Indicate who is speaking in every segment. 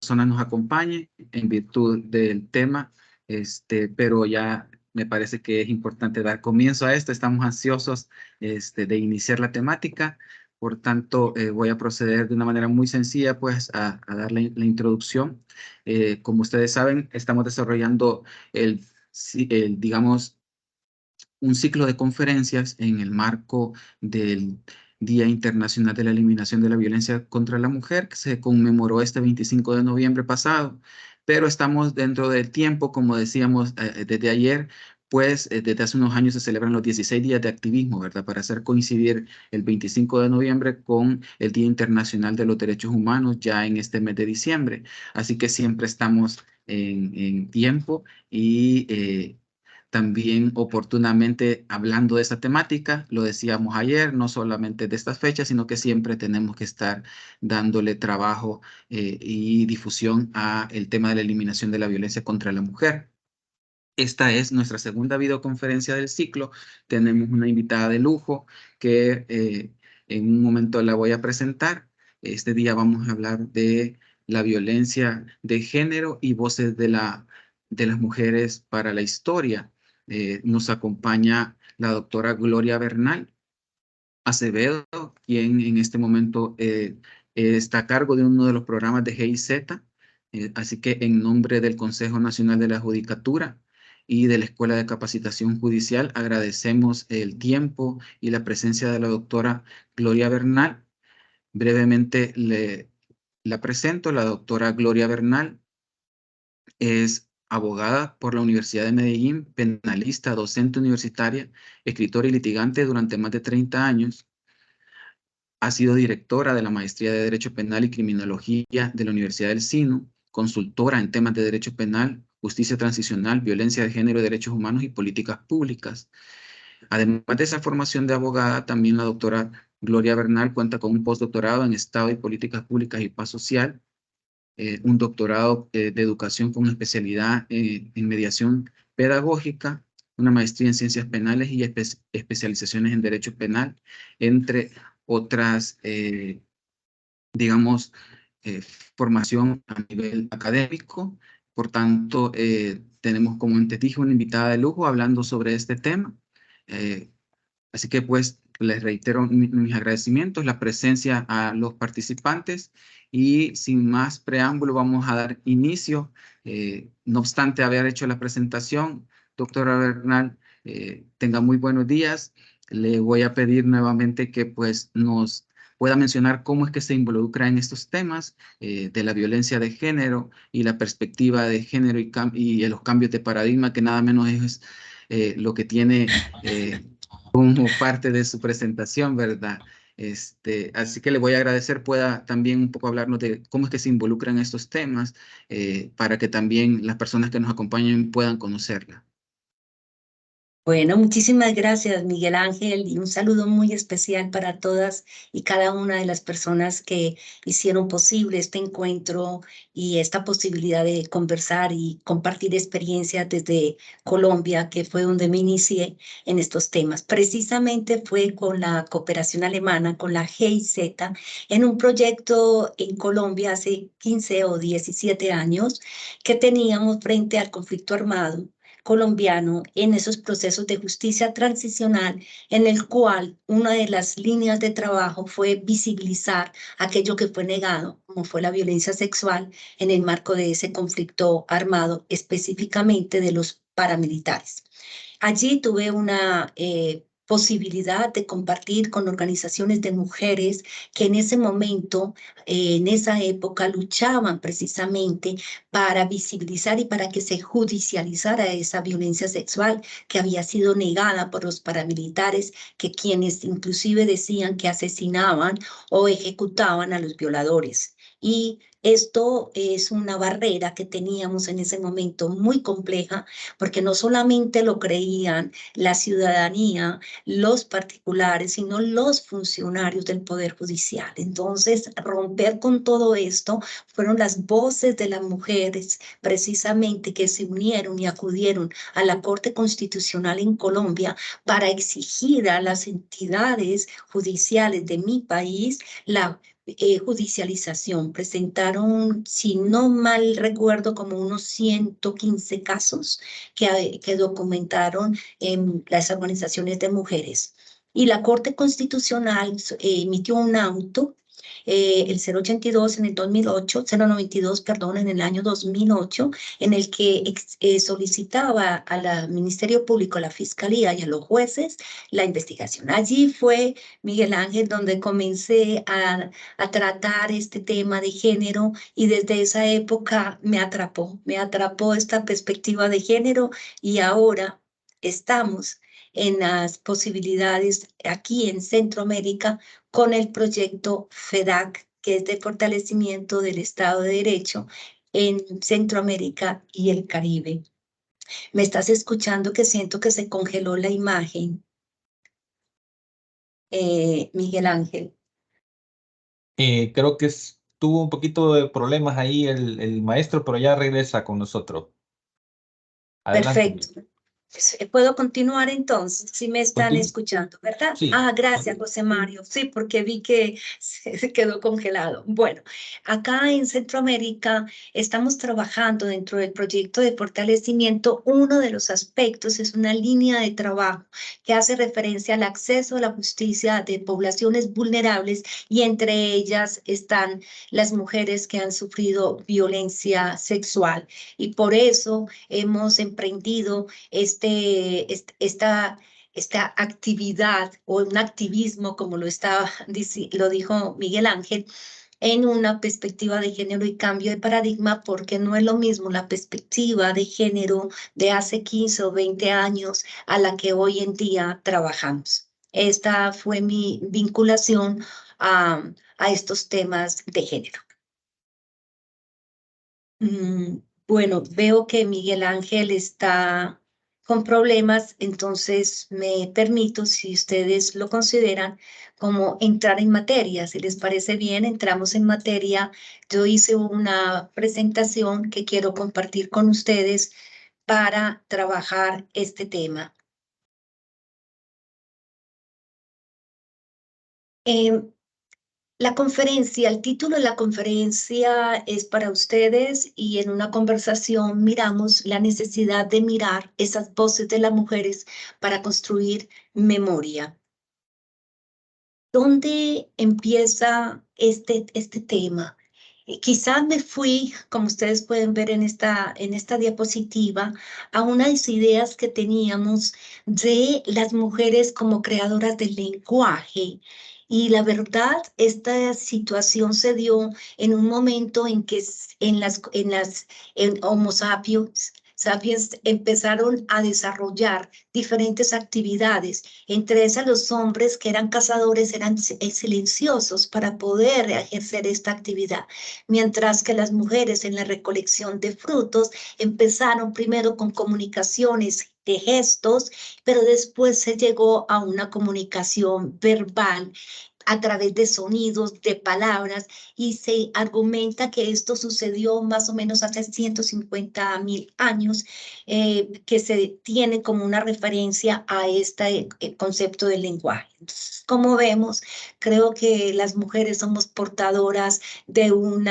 Speaker 1: persona nos acompañe en virtud del tema, pero ya me parece que es importante dar comienzo a esto. Estamos ansiosos de iniciar la temática. Por tanto, voy a proceder de una manera muy sencilla, pues, a dar la introducción. Como ustedes saben, estamos desarrollando digamos, un ciclo de conferencias en el marco del Día Internacional de la Eliminación de la Violencia contra la Mujer, que se conmemoró este 25 de noviembre pasado, pero estamos dentro del tiempo, como decíamos desde ayer, pues desde hace unos años se celebran los 16 días de activismo, ¿verdad? Para hacer coincidir el 25 de noviembre con el Día Internacional de los Derechos Humanos ya en este mes de diciembre. Así que siempre estamos en tiempo y también oportunamente hablando de esta temática. Lo decíamos ayer, no solamente de estas fechas, sino que siempre tenemos que estar dándole trabajo y difusión a el tema de la eliminación de la violencia contra la mujer. Esta es nuestra segunda videoconferencia del ciclo. Tenemos una invitada de lujo que en un momento la voy a presentar. Este día vamos a hablar de la violencia de género y voces de las mujeres para la historia. Nos acompaña la doctora Gloria Bernal Acevedo, quien en este momento está a cargo de uno de los programas de GIZ. Así que en nombre del Consejo Nacional de la Judicatura y de la Escuela de Capacitación Judicial, agradecemos el tiempo y la presencia de la doctora Gloria Bernal. Brevemente la presento. La doctora Gloria Bernal es abogada por la Universidad de Medellín, penalista, docente universitaria, escritora y litigante durante más de 30 años. Ha sido directora de la Maestría de Derecho Penal y Criminología de la Universidad del Sinu, consultora en temas de derecho penal, justicia transicional, violencia de género, derechos humanos y políticas públicas. Además de esa formación de abogada, también la doctora Gloria Bernal cuenta con un postdoctorado en Estado y Políticas Públicas y Paz Social, un doctorado de educación con especialidad en mediación pedagógica, una maestría en ciencias penales y especializaciones en derecho penal, entre otras, digamos, formación a nivel académico. Por tanto, tenemos, como antes dije, una invitada de lujo hablando sobre este tema. Eh, Así que pues les reitero mis agradecimientos, la presencia a los participantes y sin más preámbulo vamos a dar inicio. No obstante haber hecho la presentación, doctora Bernal, tenga muy buenos días. Le voy a pedir nuevamente que pues nos pueda mencionar cómo es que se involucra en estos temas de la violencia de género y la perspectiva de género y los cambios de paradigma, que nada menos es lo que tiene como parte de su presentación, ¿verdad? Así que le voy a agradecer, pueda también un poco hablarnos de cómo es que se involucran estos temas para que también las personas que nos acompañen puedan conocerla.
Speaker 2: Bueno, muchísimas gracias, Miguel Ángel, y un saludo muy especial para todas y cada una de las personas que hicieron posible este encuentro y esta posibilidad de conversar y compartir experiencias desde Colombia, que fue donde me inicié en estos temas. Precisamente fue con la cooperación alemana, con la GIZ, en un proyecto en Colombia hace 15 o 17 años que teníamos frente al conflicto armado colombiano en esos procesos de justicia transicional, en el cual una de las líneas de trabajo fue visibilizar aquello que fue negado, como fue la violencia sexual en el marco de ese conflicto armado, específicamente de los paramilitares. Allí tuve una posibilidad de compartir con organizaciones de mujeres que en ese momento, en esa época, luchaban precisamente para visibilizar y para que se judicializara esa violencia sexual que había sido negada por los paramilitares, que quienes inclusive decían que asesinaban o ejecutaban a los violadores. Y esto es una barrera que teníamos en ese momento muy compleja, porque no solamente lo creían la ciudadanía, los particulares, sino los funcionarios del Poder Judicial. Entonces, romper con todo esto fueron las voces de las mujeres precisamente que se unieron y acudieron a la Corte Constitucional en Colombia para exigir a las entidades judiciales de mi país la judicialización. Presentaron, si no mal recuerdo, como unos 115 casos que documentaron las organizaciones de mujeres. Y la Corte Constitucional emitió un auto, el 082 en el 2008, 092, perdón, en el año 2008, en el que solicitaba al Ministerio Público, a la Fiscalía y a los jueces la investigación. Allí fue, Miguel Ángel, donde comencé a tratar este tema de género, y desde esa época me atrapó esta perspectiva de género, y ahora estamos en las posibilidades aquí en Centroamérica con el proyecto FEDAC, que es de fortalecimiento del Estado de Derecho en Centroamérica y el Caribe. ¿Me estás escuchando? Que siento que se congeló la imagen, Miguel Ángel.
Speaker 3: Creo que tuvo un poquito de problemas ahí el maestro, pero ya regresa con nosotros. Adelante.
Speaker 2: Perfecto. ¿Puedo continuar entonces? Si me están
Speaker 3: Continúe.
Speaker 2: escuchando, ¿verdad?
Speaker 3: Sí.
Speaker 2: Ah, gracias, José Mario. Sí, porque vi que se quedó congelado. Bueno, acá en Centroamérica estamos trabajando dentro del proyecto de fortalecimiento. Uno de los aspectos es una línea de trabajo que hace referencia al acceso a la justicia de poblaciones vulnerables, y entre ellas están las mujeres que han sufrido violencia sexual. Y por eso hemos emprendido esta actividad, o un activismo, como lo dijo Miguel Ángel, en una perspectiva de género y cambio de paradigma, porque no es lo mismo la perspectiva de género de hace 15 o 20 años a la que hoy en día trabajamos. Esta fue mi vinculación a estos temas de género. Bueno, veo que Miguel Ángel está con problemas, entonces me permito, si ustedes lo consideran, como entrar en materia. Si les parece bien, entramos en materia. Yo hice una presentación que quiero compartir con ustedes para trabajar este tema. La conferencia, el título de la conferencia es para ustedes, y en una conversación miramos la necesidad de mirar esas voces de las mujeres para construir memoria. ¿Dónde empieza este tema? Quizás me fui, como ustedes pueden ver en esta diapositiva, a unas ideas que teníamos de las mujeres como creadoras del lenguaje. Y la verdad, esta situación se dio en un momento en que en Homo sapiens empezaron a desarrollar diferentes actividades. Entre esas, los hombres que eran cazadores eran silenciosos para poder ejercer esta actividad, mientras que las mujeres en la recolección de frutos empezaron primero con comunicaciones de gestos, pero después se llegó a una comunicación verbal a través de sonidos, de palabras, y se argumenta que esto sucedió más o menos hace 150.000 años, que se tiene como una referencia a este concepto del lenguaje. Entonces, como vemos, creo que las mujeres somos portadoras de un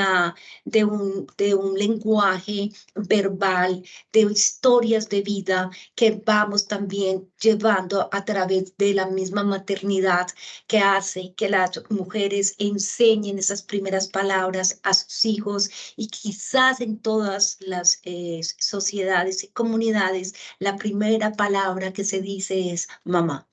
Speaker 2: lenguaje verbal, de historias de vida que vamos también llevando a través de la misma maternidad, que hace que las mujeres enseñen esas primeras palabras a sus hijos, y quizás en todas las sociedades y comunidades la primera palabra que se dice es mamá.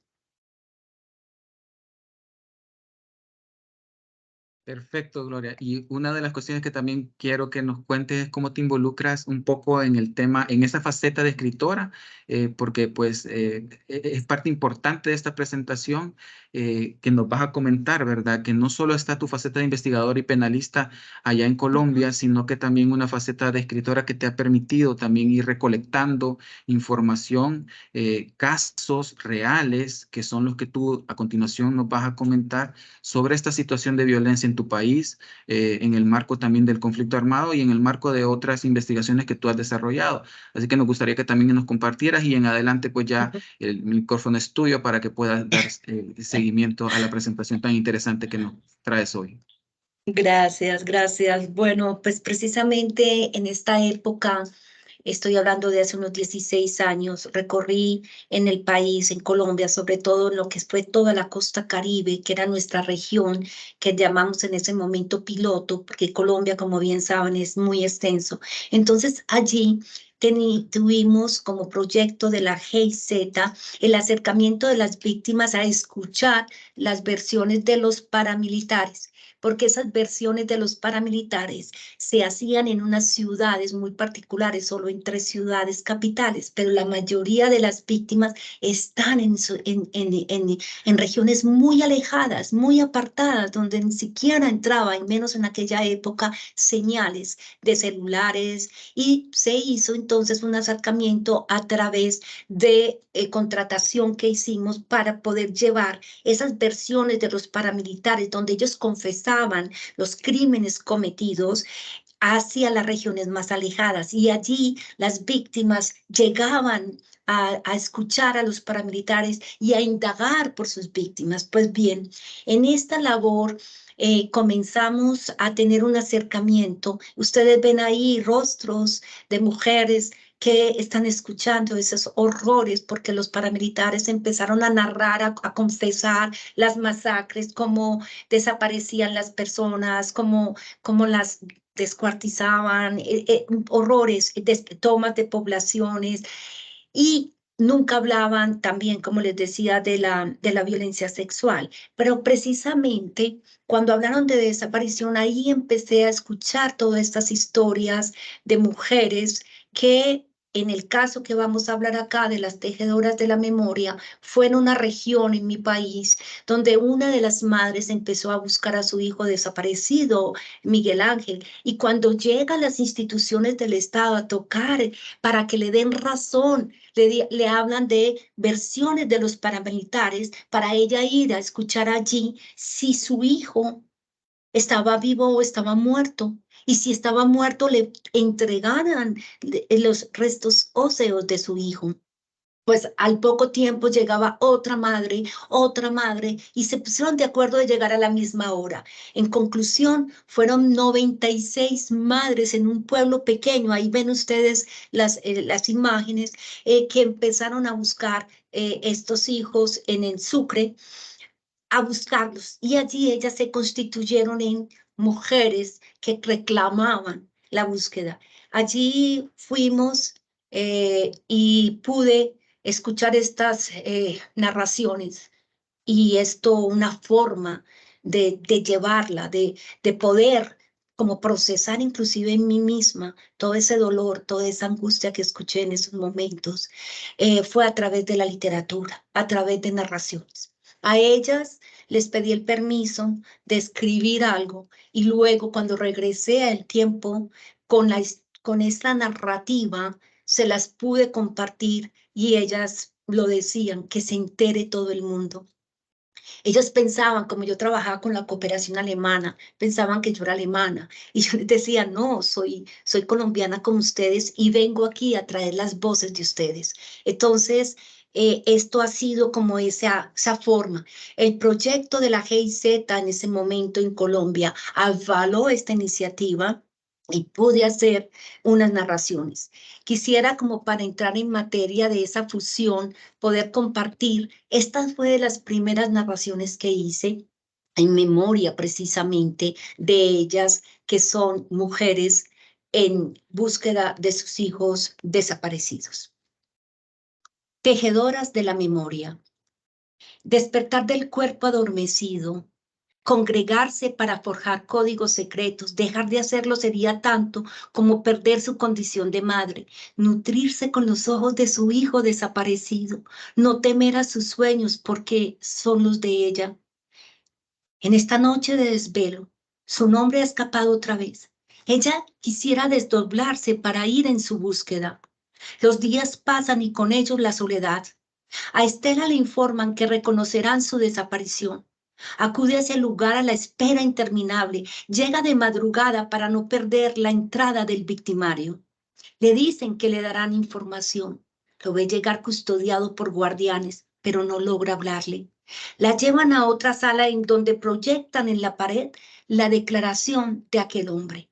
Speaker 1: Perfecto, Gloria. Y una de las cuestiones que también quiero que nos cuentes es cómo te involucras un poco en el tema, en esa faceta de escritora, porque pues es parte importante de esta presentación, que nos vas a comentar, ¿verdad? Que no solo está tu faceta de investigador y penalista allá en Colombia, sino que también una faceta de escritora que te ha permitido también ir recolectando información, casos reales, que son los que tú a continuación nos vas a comentar sobre esta situación de violencia en tu país, en el marco también del conflicto armado y en el marco de otras investigaciones que tú has desarrollado. Así que nos gustaría que también nos compartieras, y en adelante pues ya el micrófono es tuyo para que puedas dar seguimiento a la presentación tan interesante que nos traes hoy.
Speaker 2: Gracias, gracias. Bueno, pues precisamente en esta época, estoy hablando de hace unos 16 años, recorrí en el país, en Colombia, sobre todo en lo que fue toda la costa Caribe, que era nuestra región, que llamamos en ese momento piloto, porque Colombia, como bien saben, es muy extenso. Entonces allí tuvimos como proyecto de la GIZ el acercamiento de las víctimas a escuchar las versiones de los paramilitares, porque esas versiones de los paramilitares se hacían en unas ciudades muy particulares, solo en 3 ciudades capitales, pero la mayoría de las víctimas están en regiones muy alejadas, muy apartadas, donde ni siquiera entraba, y menos en aquella época, señales de celulares, y se hizo entonces un acercamiento a través de contratación que hicimos para poder llevar esas versiones de los paramilitares donde ellos confesaban los crímenes cometidos hacia las regiones más alejadas, y allí las víctimas llegaban a escuchar a los paramilitares y a indagar por sus víctimas. Pues bien, en esta labor comenzamos a tener un acercamiento. Ustedes ven ahí rostros de mujeres que están escuchando esos horrores, porque los paramilitares empezaron a narrar, a confesar las masacres, cómo desaparecían las personas, cómo las descuartizaban, horrores, tomas de poblaciones, y nunca hablaban también, como les decía, de la violencia sexual. Pero precisamente cuando hablaron de desaparición, ahí empecé a escuchar todas estas historias de mujeres que, en el caso que vamos a hablar acá de las tejedoras de la memoria, fue en una región en mi país donde una de las madres empezó a buscar a su hijo desaparecido, Miguel Ángel, y cuando llegan las instituciones del Estado a tocar para que le den razón, le hablan de versiones de los paramilitares para ella ir a escuchar allí si su hijo estaba vivo o estaba muerto. Y si estaba muerto, le entregaran los restos óseos de su hijo. Pues al poco tiempo llegaba otra madre, y se pusieron de acuerdo de llegar a la misma hora. En conclusión, fueron 96 madres en un pueblo pequeño. Ahí ven ustedes las imágenes que empezaron a buscar estos hijos en el Sucre, a buscarlos. Y allí ellas se constituyeron en mujeres que reclamaban la búsqueda. Allí fuimos y pude escuchar estas narraciones, y esto una forma de llevarla, de poder como procesar inclusive en mí misma todo ese dolor, toda esa angustia que escuché en esos momentos, fue a través de la literatura, a través de narraciones. A ellas les pedí el permiso de escribir algo, y luego cuando regresé al tiempo con esta narrativa, se las pude compartir, y ellas lo decían, que se entere todo el mundo. Ellos pensaban, como yo trabajaba con la cooperación alemana, pensaban que yo era alemana, y yo les decía, no, soy colombiana como ustedes, y vengo aquí a traer las voces de ustedes. Entonces, esto ha sido como esa forma. El proyecto de la GIZ en ese momento en Colombia avaló esta iniciativa y pude hacer unas narraciones. Quisiera, como para entrar en materia de esa fusión, poder compartir. Estas fue de las primeras narraciones que hice en memoria precisamente de ellas, que son mujeres en búsqueda de sus hijos desaparecidos. Tejedoras de la memoria. Despertar del cuerpo adormecido, congregarse para forjar códigos secretos. Dejar de hacerlo sería tanto como perder su condición de madre, nutrirse con los ojos de su hijo desaparecido, no temer a sus sueños porque son los de ella. En esta noche de desvelo, su nombre ha escapado otra vez. Ella quisiera desdoblarse para ir en su búsqueda. Los días pasan y con ellos la soledad. A Estela le informan que reconocerán su desaparición. Acude a ese lugar a la espera interminable. Llega de madrugada para no perder la entrada del victimario. Le dicen que le darán información. Lo ve llegar custodiado por guardianes, pero no logra hablarle. La llevan a otra sala en donde proyectan en la pared la declaración de aquel hombre.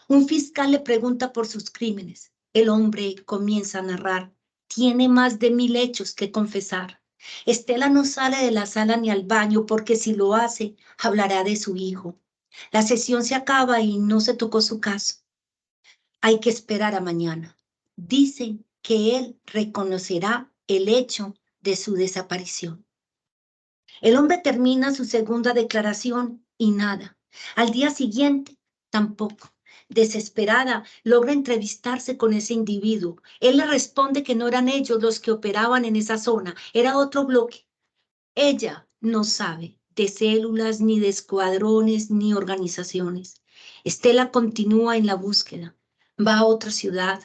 Speaker 2: Un fiscal le pregunta por sus crímenes. El hombre comienza a narrar. Tiene más de 1000 hechos que confesar. Estela no sale de la sala ni al baño porque si lo hace, hablará de su hijo. La sesión se acaba y no se tocó su caso. Hay que esperar a mañana. Dicen que él reconocerá el hecho de su desaparición. El hombre termina su segunda declaración y nada. Al día siguiente, tampoco. Desesperada, logra entrevistarse con ese individuo. Él le responde que no eran ellos los que operaban en esa zona, era otro bloque. Ella no sabe de células, ni de escuadrones, ni organizaciones. Estela continúa en la búsqueda. Va a otra ciudad.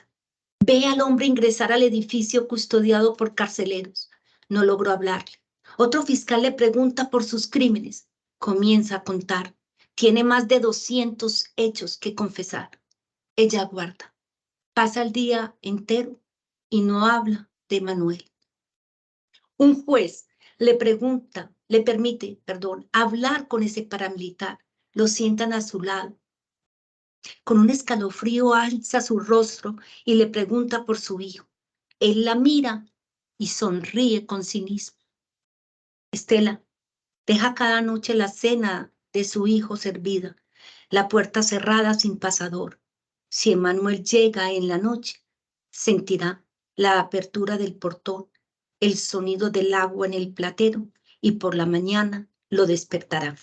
Speaker 2: Ve al hombre ingresar al edificio custodiado por carceleros. No logró hablarle. Otro fiscal le pregunta por sus crímenes. Comienza a contar. Tiene más de 200 hechos que confesar. Ella aguarda. Pasa el día entero y no habla de Manuel. Un juez le permite, hablar con ese paramilitar. Lo sientan a su lado. Con un escalofrío alza su rostro y le pregunta por su hijo. Él la mira y sonríe con cinismo. Estela deja cada noche la cena de su hijo servida, la puerta cerrada sin pasador. Si Emmanuel llega en la noche, sentirá la apertura del portón, el sonido del agua en el platero y por la mañana lo despertará.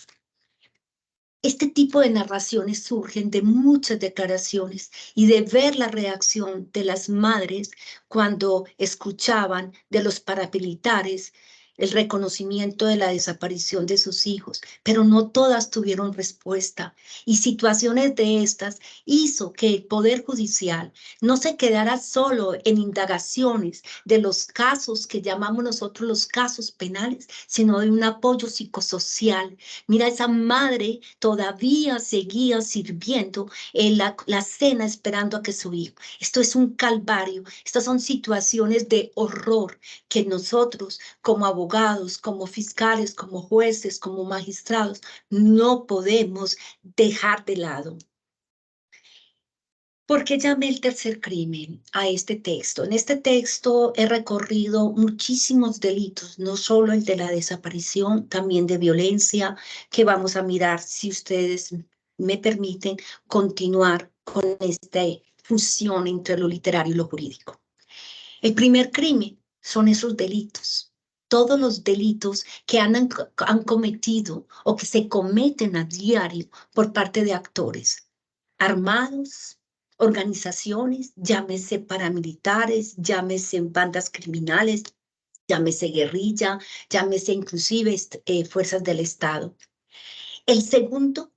Speaker 2: Este tipo de narraciones surgen de muchas declaraciones y de ver la reacción de las madres cuando escuchaban de los paramilitares el reconocimiento de la desaparición de sus hijos, pero no todas tuvieron respuesta. Y situaciones de estas hizo que el Poder Judicial no se quedara solo en indagaciones de los casos que llamamos nosotros los casos penales, sino de un apoyo psicosocial. Mira, esa madre todavía seguía sirviendo en la cena esperando a que su hijo. Esto es un calvario. Estas son situaciones de horror que nosotros como abogados, como fiscales, como jueces, como magistrados, no podemos dejar de lado. ¿Por qué llamé el tercer crimen a este texto? En este texto he recorrido muchísimos delitos, no solo el de la desaparición, también de violencia, que vamos a mirar, si ustedes me permiten, continuar con esta fusión entre lo literario y lo jurídico. El primer crimen son esos delitos. Todos los delitos que han cometido o que se cometen a diario por parte de actores armados, organizaciones, llámese paramilitares, llámese bandas criminales, llámese guerrilla, llámese inclusive fuerzas del Estado. El segundo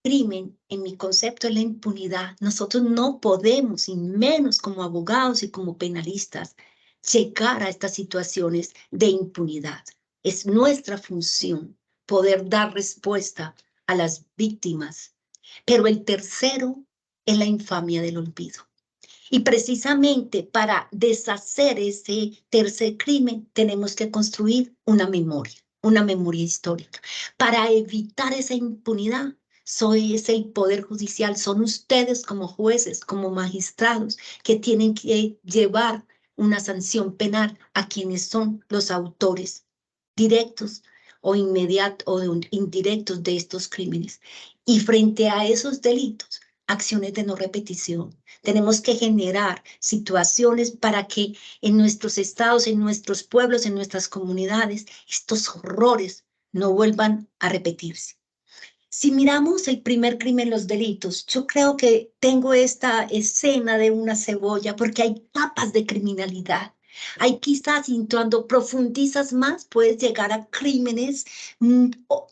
Speaker 2: crimen, en mi concepto, es la impunidad. Nosotros no podemos, y menos como abogados y como penalistas, llegar a estas situaciones de impunidad. Es nuestra función poder dar respuesta a las víctimas. Pero el tercero es la infamia del olvido. Y precisamente para deshacer ese tercer crimen tenemos que construir una memoria histórica. Para evitar esa impunidad, es el Poder Judicial, son ustedes como jueces, como magistrados, que tienen que llevar una sanción penal a quienes son los autores directos o inmediatos o indirectos de estos crímenes. Y frente a esos delitos, acciones de no repetición. Tenemos que generar situaciones para que en nuestros estados, en nuestros pueblos, en nuestras comunidades, estos horrores no vuelvan a repetirse. Si miramos el primer crimen, los delitos, yo creo que tengo esta escena de una cebolla porque hay capas de criminalidad. Hay quizás, cuando profundizas más, puedes llegar a crímenes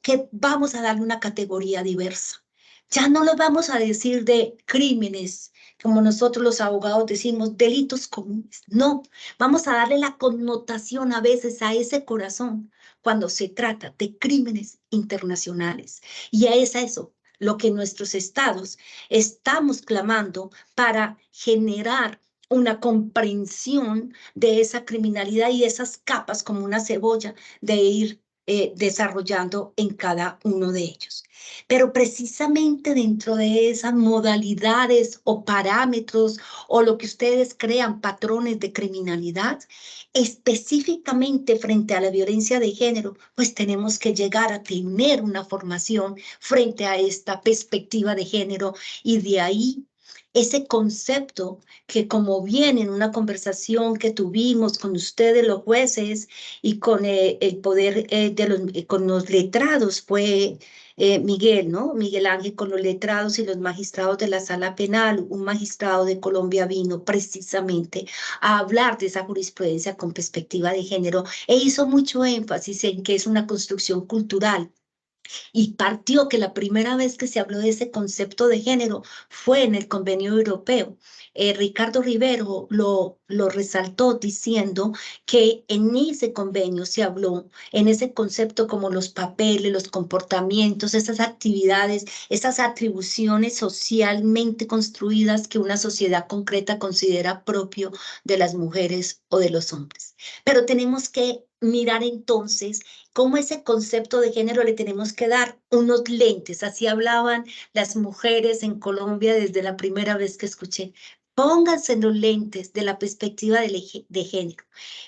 Speaker 2: que vamos a darle una categoría diversa. Ya no lo vamos a decir de crímenes, como nosotros los abogados decimos, delitos comunes. No, vamos a darle la connotación a veces a ese corazón cuando se trata de crímenes internacionales. Y es eso lo que nuestros estados estamos clamando para generar una comprensión de esa criminalidad y esas capas como una cebolla de ir desarrollando en cada uno de ellos. Pero precisamente dentro de esas modalidades o parámetros o lo que ustedes crean patrones de criminalidad, específicamente frente a la violencia de género, pues tenemos que llegar a tener una formación frente a esta perspectiva de género y de ahí ese concepto que, como bien en una conversación que tuvimos con ustedes los jueces y con el poder con los letrados, fue Miguel, ¿no? Miguel Ángel, con los letrados y los magistrados de la sala penal, un magistrado de Colombia vino precisamente a hablar de esa jurisprudencia con perspectiva de género e hizo mucho énfasis en que es una construcción cultural. Y partió que la primera vez que se habló de ese concepto de género fue en el Convenio Europeo. Ricardo Rivero lo resaltó diciendo que en ese convenio se habló, en ese concepto como los papeles, los comportamientos, esas actividades, esas atribuciones socialmente construidas que una sociedad concreta considera propio de las mujeres o de los hombres. Pero tenemos que mirar entonces cómo ese concepto de género le tenemos que dar unos lentes. Así hablaban las mujeres en Colombia desde la primera vez que escuché. Pónganse los lentes de la perspectiva de género,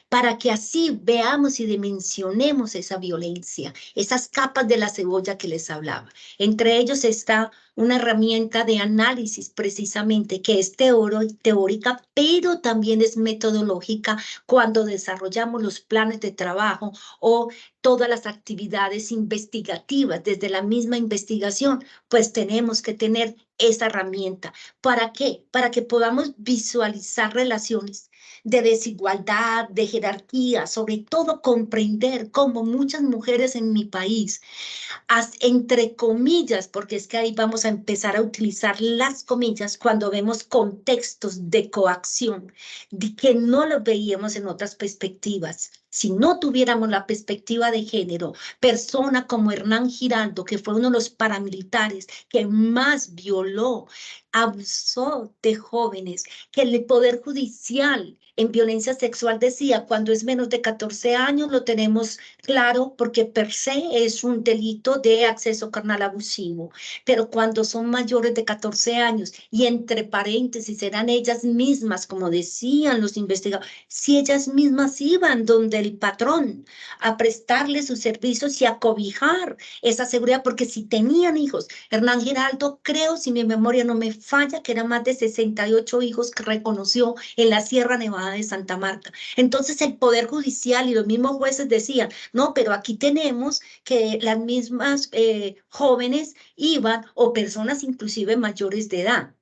Speaker 2: para que así veamos y dimensionemos esa violencia, esas capas de la cebolla que les hablaba. Entre ellos está una herramienta de análisis precisamente que es teórica, pero también es metodológica cuando desarrollamos los planes de trabajo o todas las actividades investigativas. Desde la misma investigación, pues tenemos que tener esa herramienta. ¿Para qué? Para que podamos visualizar relaciones de desigualdad, de jerarquía, sobre todo comprender cómo muchas mujeres en mi país, entre comillas, porque es que ahí vamos a empezar a utilizar las comillas cuando vemos contextos de coacción, de que no los veíamos en otras perspectivas. Si no tuviéramos la perspectiva de género, persona como Hernán Giraldo, que fue uno de los paramilitares que más violó, abusó de jóvenes, que el Poder Judicial en violencia sexual decía, cuando es menos de 14 años lo tenemos claro, porque per se es un delito de acceso carnal abusivo, pero cuando son mayores de 14 años y entre paréntesis eran ellas mismas, como decían los investigadores, si ellas mismas iban donde el patrón a prestarle sus servicios y a cobijar esa seguridad, porque si tenían hijos, Hernán Giraldo, creo, si mi memoria no me falla, que eran más de 68 hijos que reconoció en la Sierra Nevada de Santa Marta. Entonces el Poder Judicial y los mismos jueces decían, no, pero aquí tenemos que las mismas jóvenes iban o personas inclusive mayores de edad.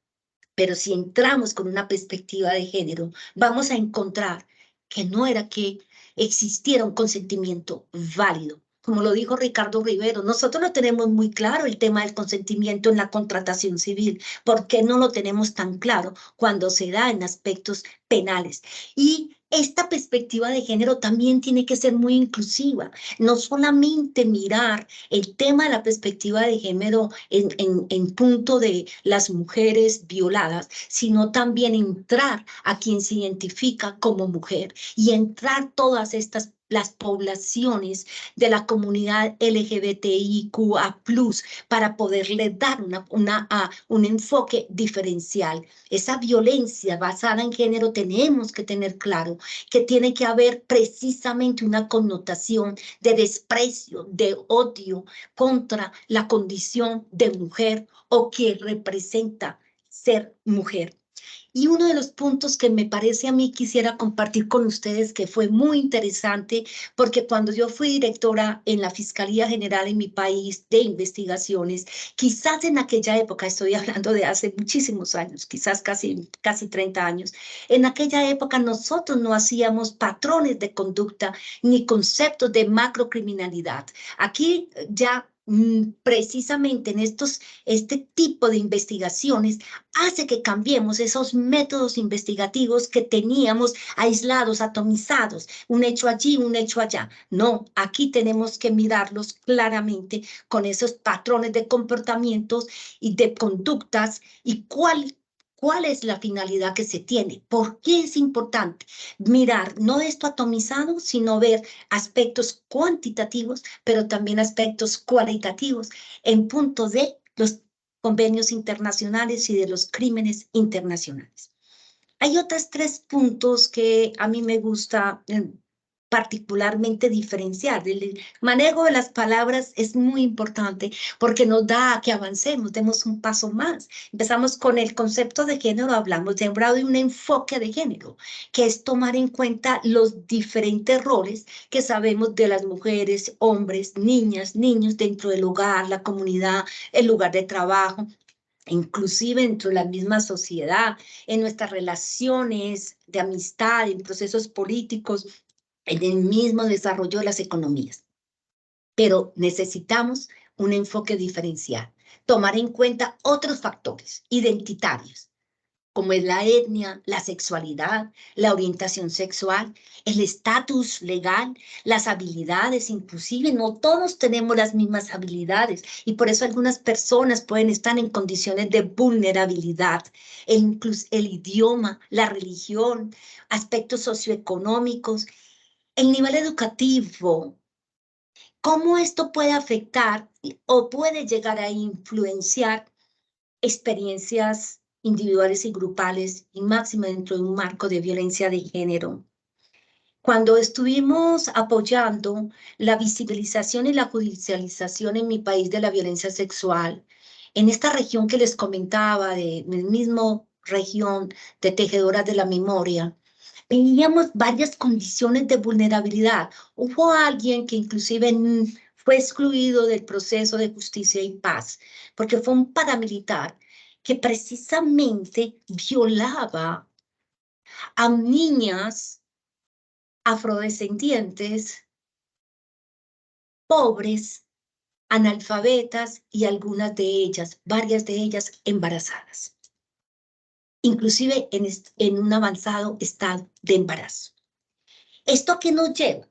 Speaker 2: Pero si entramos con una perspectiva de género, vamos a encontrar que no era que existiera un consentimiento válido. Como lo dijo Ricardo Rivero, nosotros lo tenemos muy claro el tema del consentimiento en la contratación civil. ¿Por qué no lo tenemos tan claro cuando se da en aspectos penales? Y esta perspectiva de género también tiene que ser muy inclusiva, no solamente mirar el tema de la perspectiva de género en punto de las mujeres violadas, sino también entrar a quien se identifica como mujer y entrar todas las poblaciones de la comunidad LGBTIQA+, para poderle dar un enfoque diferencial. Esa violencia basada en género tenemos que tener claro que tiene que haber precisamente una connotación de desprecio, de odio contra la condición de mujer o que representa ser mujer. Y uno de los puntos que me parece a mí quisiera compartir con ustedes, que fue muy interesante, porque cuando yo fui directora en la Fiscalía General en mi país de investigaciones, quizás en aquella época, estoy hablando de hace muchísimos años, quizás casi 30 años, en aquella época nosotros no hacíamos patrones de conducta ni conceptos de macrocriminalidad. Aquí ya precisamente en este tipo de investigaciones hace que cambiemos esos métodos investigativos que teníamos aislados, atomizados, un hecho allí, un hecho allá. No, aquí tenemos que mirarlos claramente con esos patrones de comportamientos y de conductas y ¿Cuál es la finalidad que se tiene? ¿Por qué es importante mirar no esto atomizado, sino ver aspectos cuantitativos, pero también aspectos cualitativos en punto de los convenios internacionales y de los crímenes internacionales? Hay otros 3 puntos que a mí me gusta particularmente diferenciar. El manejo de las palabras es muy importante porque nos da a que avancemos, demos un paso más. Empezamos con el concepto de género, hablamos de un enfoque de género, que es tomar en cuenta los diferentes roles que sabemos de las mujeres, hombres, niñas, niños dentro del hogar, la comunidad, el lugar de trabajo, inclusive dentro de la misma sociedad, en nuestras relaciones de amistad, en procesos políticos, en el mismo desarrollo de las economías. Pero necesitamos un enfoque diferencial, tomar en cuenta otros factores identitarios, como es la etnia, la sexualidad, la orientación sexual, el estatus legal, las habilidades, inclusive no todos tenemos las mismas habilidades y por eso algunas personas pueden estar en condiciones de vulnerabilidad, incluso el idioma, la religión, aspectos socioeconómicos, el nivel educativo. ¿Cómo esto puede afectar o puede llegar a influenciar experiencias individuales y grupales y máxima dentro de un marco de violencia de género? Cuando estuvimos apoyando la visibilización y la judicialización en mi país de la violencia sexual, en esta región que les comentaba, en el mismo región de Tejedoras de la Memoria, veíamos varias condiciones de vulnerabilidad. Hubo alguien que inclusive fue excluido del proceso de justicia y paz, porque fue un paramilitar que precisamente violaba a niñas afrodescendientes, pobres, analfabetas y algunas de ellas, varias de ellas embarazadas, inclusive en un avanzado estado de embarazo. ¿Esto qué nos lleva?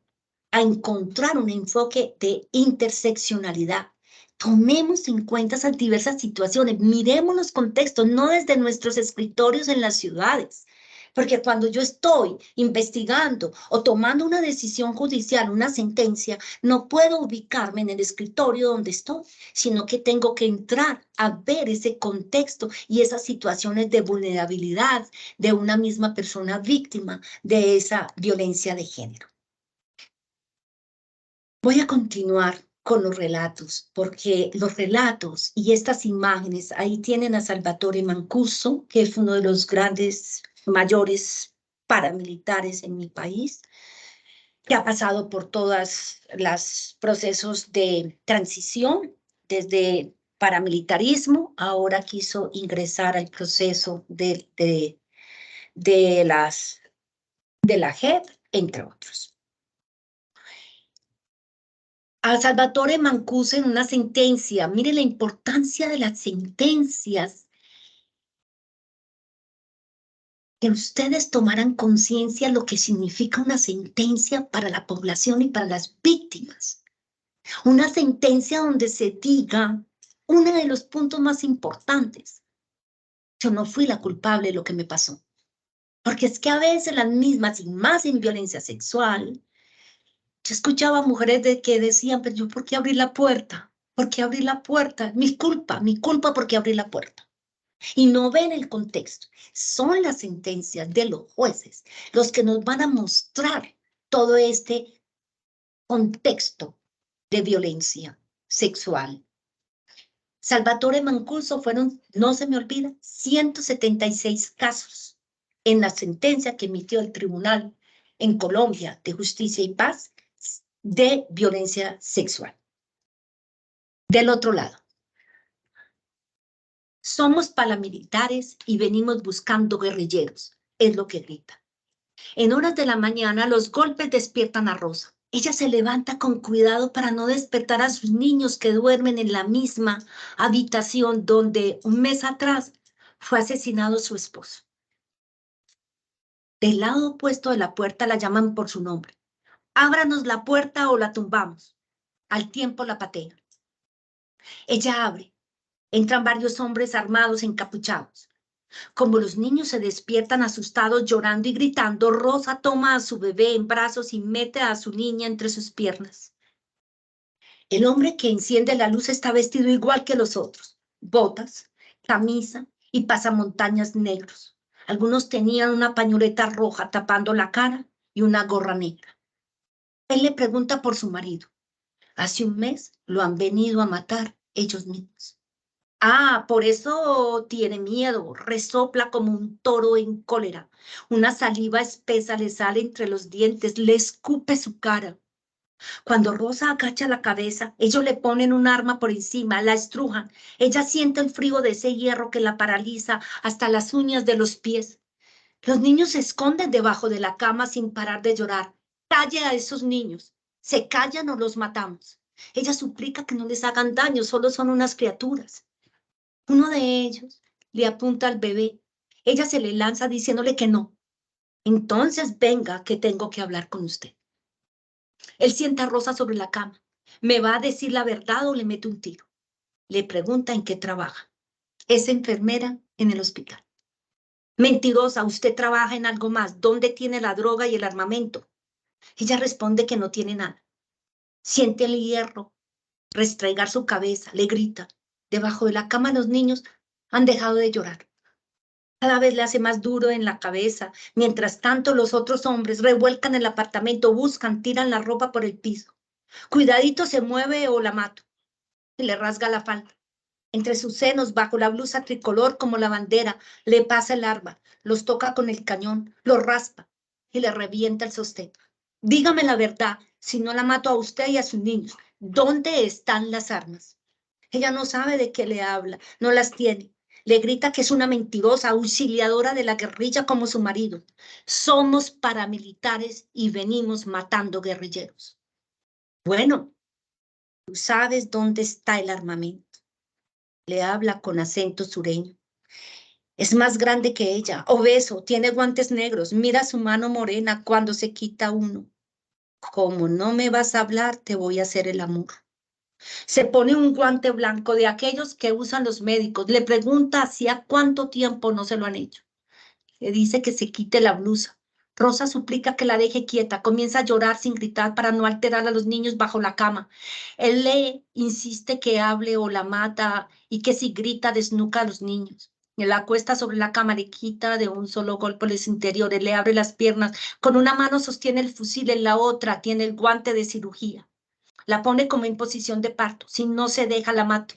Speaker 2: A encontrar un enfoque de interseccionalidad. Tomemos en cuenta esas diversas situaciones, miremos los contextos, no desde nuestros escritorios en las ciudades, porque cuando yo estoy investigando o tomando una decisión judicial, una sentencia, no puedo ubicarme en el escritorio donde estoy, sino que tengo que entrar a ver ese contexto y esas situaciones de vulnerabilidad de una misma persona víctima de esa violencia de género. Voy a continuar con los relatos, porque los relatos y estas imágenes, ahí tienen a Salvatore Mancuso, que es uno de los grandes, mayores paramilitares en mi país, que ha pasado por todos los procesos de transición, desde paramilitarismo, ahora quiso ingresar al proceso de la JEP, entre otros. A Salvatore Mancuso en una sentencia, mire la importancia de las sentencias, que ustedes tomaran conciencia de lo que significa una sentencia para la población y para las víctimas. Una sentencia donde se diga uno de los puntos más importantes: yo no fui la culpable de lo que me pasó. Porque es que a veces las mismas, y más en violencia sexual, yo escuchaba mujeres que decían, pero yo, ¿por qué abrí la puerta? ¿Por qué abrí la puerta? Mi culpa porque abrí la puerta. Y no ven el contexto. Son las sentencias de los jueces los que nos van a mostrar todo este contexto de violencia sexual. Salvatore Mancuso fueron, no se me olvida, 176 casos en la sentencia que emitió el Tribunal en Colombia de Justicia y Paz de violencia sexual. Del otro lado, somos paramilitares y venimos buscando guerrilleros, es lo que grita. En horas de la mañana los golpes despiertan a Rosa. Ella se levanta con cuidado para no despertar a sus niños que duermen en la misma habitación donde un mes atrás fue asesinado su esposo. Del lado opuesto de la puerta la llaman por su nombre. Ábranos la puerta o la tumbamos. Al tiempo la patea. Ella abre. Entran varios hombres armados encapuchados. Como los niños se despiertan asustados, llorando y gritando, Rosa toma a su bebé en brazos y mete a su niña entre sus piernas. El hombre que enciende la luz está vestido igual que los otros, botas, camisa y pasamontañas negros. Algunos tenían una pañoleta roja tapando la cara y una gorra negra. Él le pregunta por su marido. Hace un mes lo han venido a matar ellos mismos. Ah, por eso tiene miedo, resopla como un toro en cólera. Una saliva espesa le sale entre los dientes, le escupe su cara. Cuando Rosa agacha la cabeza, ellos le ponen un arma por encima, la estrujan. Ella siente el frío de ese hierro que la paraliza hasta las uñas de los pies. Los niños se esconden debajo de la cama sin parar de llorar. Calle a esos niños. Se callan o los matamos. Ella suplica que no les hagan daño, solo son unas criaturas. Uno de ellos le apunta al bebé. Ella se le lanza diciéndole que no. Entonces venga, que tengo que hablar con usted. Él sienta a Rosa sobre la cama. ¿Me va a decir la verdad o le mete un tiro? Le pregunta en qué trabaja. Es enfermera en el hospital. Mentirosa, usted trabaja en algo más. ¿Dónde tiene la droga y el armamento? Ella responde que no tiene nada. Siente el hierro restregar su cabeza, le grita. Debajo de la cama los niños han dejado de llorar. Cada vez le hace más duro en la cabeza. Mientras tanto, los otros hombres revuelcan el apartamento, buscan, tiran la ropa por el piso. Cuidadito, se mueve o la mato. Y le rasga la falda. Entre sus senos, bajo la blusa tricolor como la bandera, le pasa el arma, los toca con el cañón, los raspa y le revienta el sostén. Dígame la verdad, si no la mato a usted y a sus niños, ¿dónde están las armas? Ella no sabe de qué le habla, no las tiene. Le grita que es una mentirosa, auxiliadora de la guerrilla como su marido. Somos paramilitares y venimos matando guerrilleros. Bueno, tú sabes dónde está el armamento. Le habla con acento sureño. Es más grande que ella, obeso, tiene guantes negros, mira su mano morena cuando se quita uno. Como no me vas a hablar, te voy a hacer el amor. Se pone un guante blanco de aquellos que usan los médicos. Le pregunta hacía cuánto tiempo no se lo han hecho. Le dice que se quite la blusa. Rosa suplica que la deje quieta. Comienza a llorar sin gritar para no alterar a los niños bajo la cama. Él le insiste que hable o la mata y que si grita desnuca a los niños. Él la acuesta sobre la cama, le quita de un solo golpe los interiores, le abre las piernas. Con una mano sostiene el fusil, en la otra tiene el guante de cirugía. La pone como en posición de parto. Si no se deja, la mato.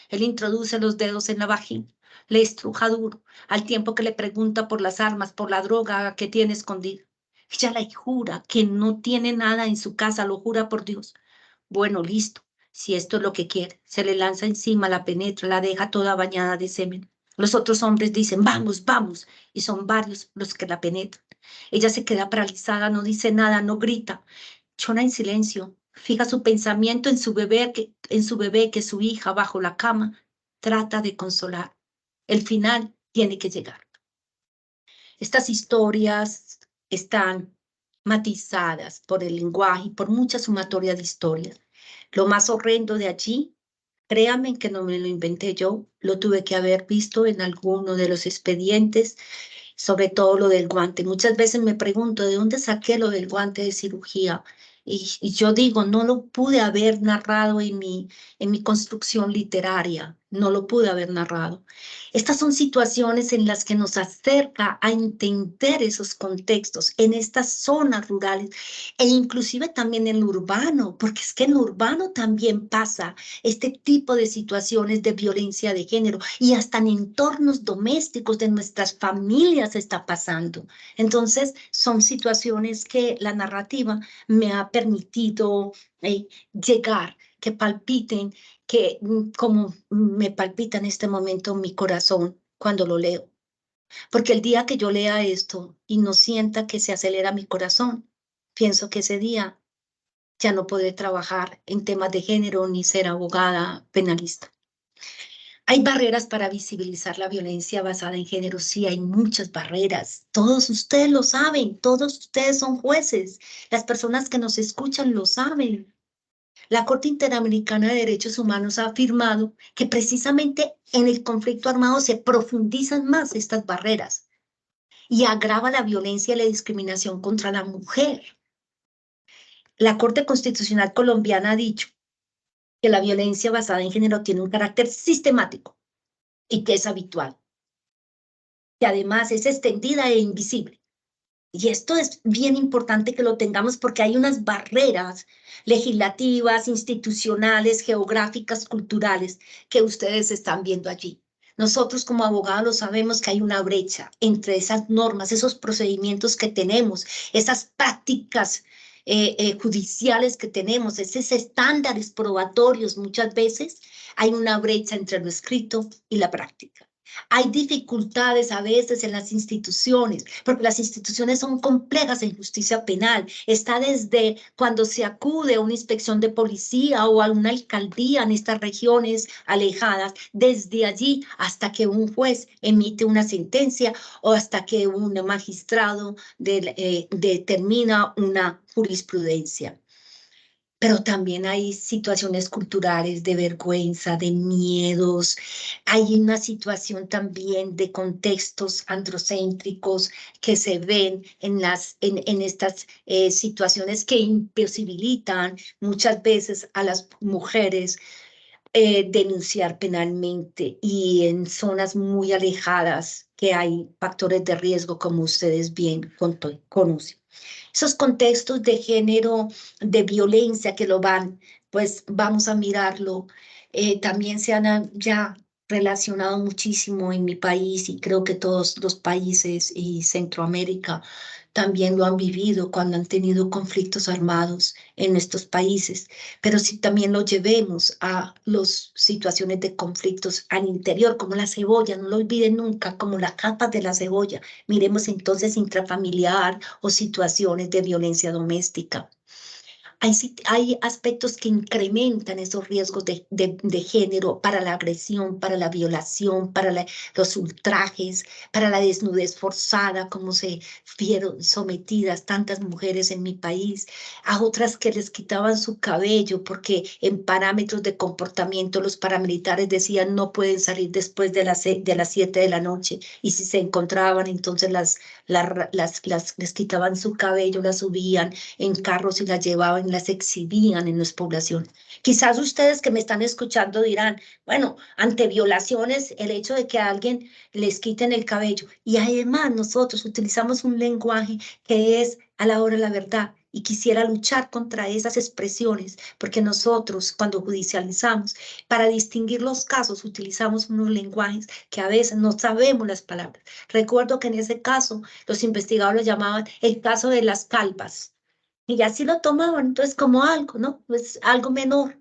Speaker 2: Él introduce los dedos en la vagina, le estruja duro, al tiempo que le pregunta por las armas, por la droga que tiene escondida. Ella le jura que no tiene nada en su casa, lo jura por Dios. Bueno, listo, si esto es lo que quiere. Se le lanza encima, la penetra, la deja toda bañada de semen. Los otros hombres dicen, vamos, vamos, y son varios los que la penetran. Ella se queda paralizada, no dice nada, no grita. Llora en silencio, fija su pensamiento en su bebé, que su hija bajo la cama trata de consolar. El final tiene que llegar. Estas historias están matizadas por el lenguaje y por mucha sumatoria de historias. Lo más horrendo de allí, créanme que no me lo inventé yo, lo tuve que haber visto en alguno de los expedientes, sobre todo lo del guante. Muchas veces me pregunto, ¿de dónde saqué lo del guante de cirugía? Y yo digo, no lo pude haber narrado en mi construcción literaria, no lo pude haber narrado. Estas son situaciones en las que nos acerca a entender esos contextos en estas zonas rurales e inclusive también en lo urbano, porque es que en lo urbano también pasa este tipo de situaciones de violencia de género y hasta en entornos domésticos de nuestras familias está pasando. Entonces, son situaciones que la narrativa me ha permitido llegar, que palpiten, que como me palpita en este momento mi corazón cuando lo leo. Porque el día que yo lea esto y no sienta que se acelera mi corazón, pienso que ese día ya no podré trabajar en temas de género ni ser abogada penalista. Hay barreras para visibilizar la violencia basada en género, sí, hay muchas barreras. Todos ustedes lo saben, todos ustedes son jueces. Las personas que nos escuchan lo saben. La Corte Interamericana de Derechos Humanos ha afirmado que precisamente en el conflicto armado se profundizan más estas barreras y agrava la violencia y la discriminación contra la mujer. La Corte Constitucional colombiana ha dicho que la violencia basada en género tiene un carácter sistemático y que es habitual, que además es extendida e invisible. Y esto es bien importante que lo tengamos porque hay unas barreras legislativas, institucionales, geográficas, culturales que ustedes están viendo allí. Nosotros como abogados lo sabemos que hay una brecha entre esas normas, esos procedimientos que tenemos, esas prácticas judiciales que tenemos, esos estándares probatorios muchas veces, hay una brecha entre lo escrito y la práctica. Hay dificultades a veces en las instituciones, porque las instituciones son complejas en justicia penal. Está desde cuando se acude a una inspección de policía o a una alcaldía en estas regiones alejadas, desde allí hasta que un juez emite una sentencia o hasta que un magistrado determina una jurisprudencia. Pero también hay situaciones culturales de vergüenza, de miedos. Hay una situación también de contextos androcéntricos que se ven en estas situaciones que imposibilitan muchas veces a las mujeres denunciar penalmente y en zonas muy alejadas que hay factores de riesgo, como ustedes bien conocen. Esos contextos de género, de violencia que lo van, pues vamos a mirarlo. También se han ya relacionado muchísimo en mi país y creo que todos los países y Centroamérica también lo han vivido cuando han tenido conflictos armados en estos países. Pero si también lo llevemos a las situaciones de conflictos al interior, como la cebolla, no lo olviden nunca, como las capas de la cebolla. Miremos entonces intrafamiliar o situaciones de violencia doméstica. Hay aspectos que incrementan esos riesgos de género para la agresión, para la violación, para los ultrajes, para la desnudez forzada, como se vieron sometidas tantas mujeres en mi país, a otras que les quitaban su cabello porque en parámetros de comportamiento los paramilitares decían no pueden salir después de las 7 de la noche y si se encontraban entonces les quitaban su cabello, las subían en carros y las llevaban, las exhibían en las poblaciones. Quizás ustedes que me están escuchando dirán, bueno, ante violaciones, el hecho de que a alguien les quiten el cabello. Y además nosotros utilizamos un lenguaje que es a la hora de la verdad. Y quisiera luchar contra esas expresiones, porque nosotros cuando judicializamos, para distinguir los casos, utilizamos unos lenguajes que a veces no sabemos las palabras. Recuerdo que en ese caso, los investigadores lo llamaban el caso de las calvas. Y así lo tomaban, entonces como algo, ¿no? Pues algo menor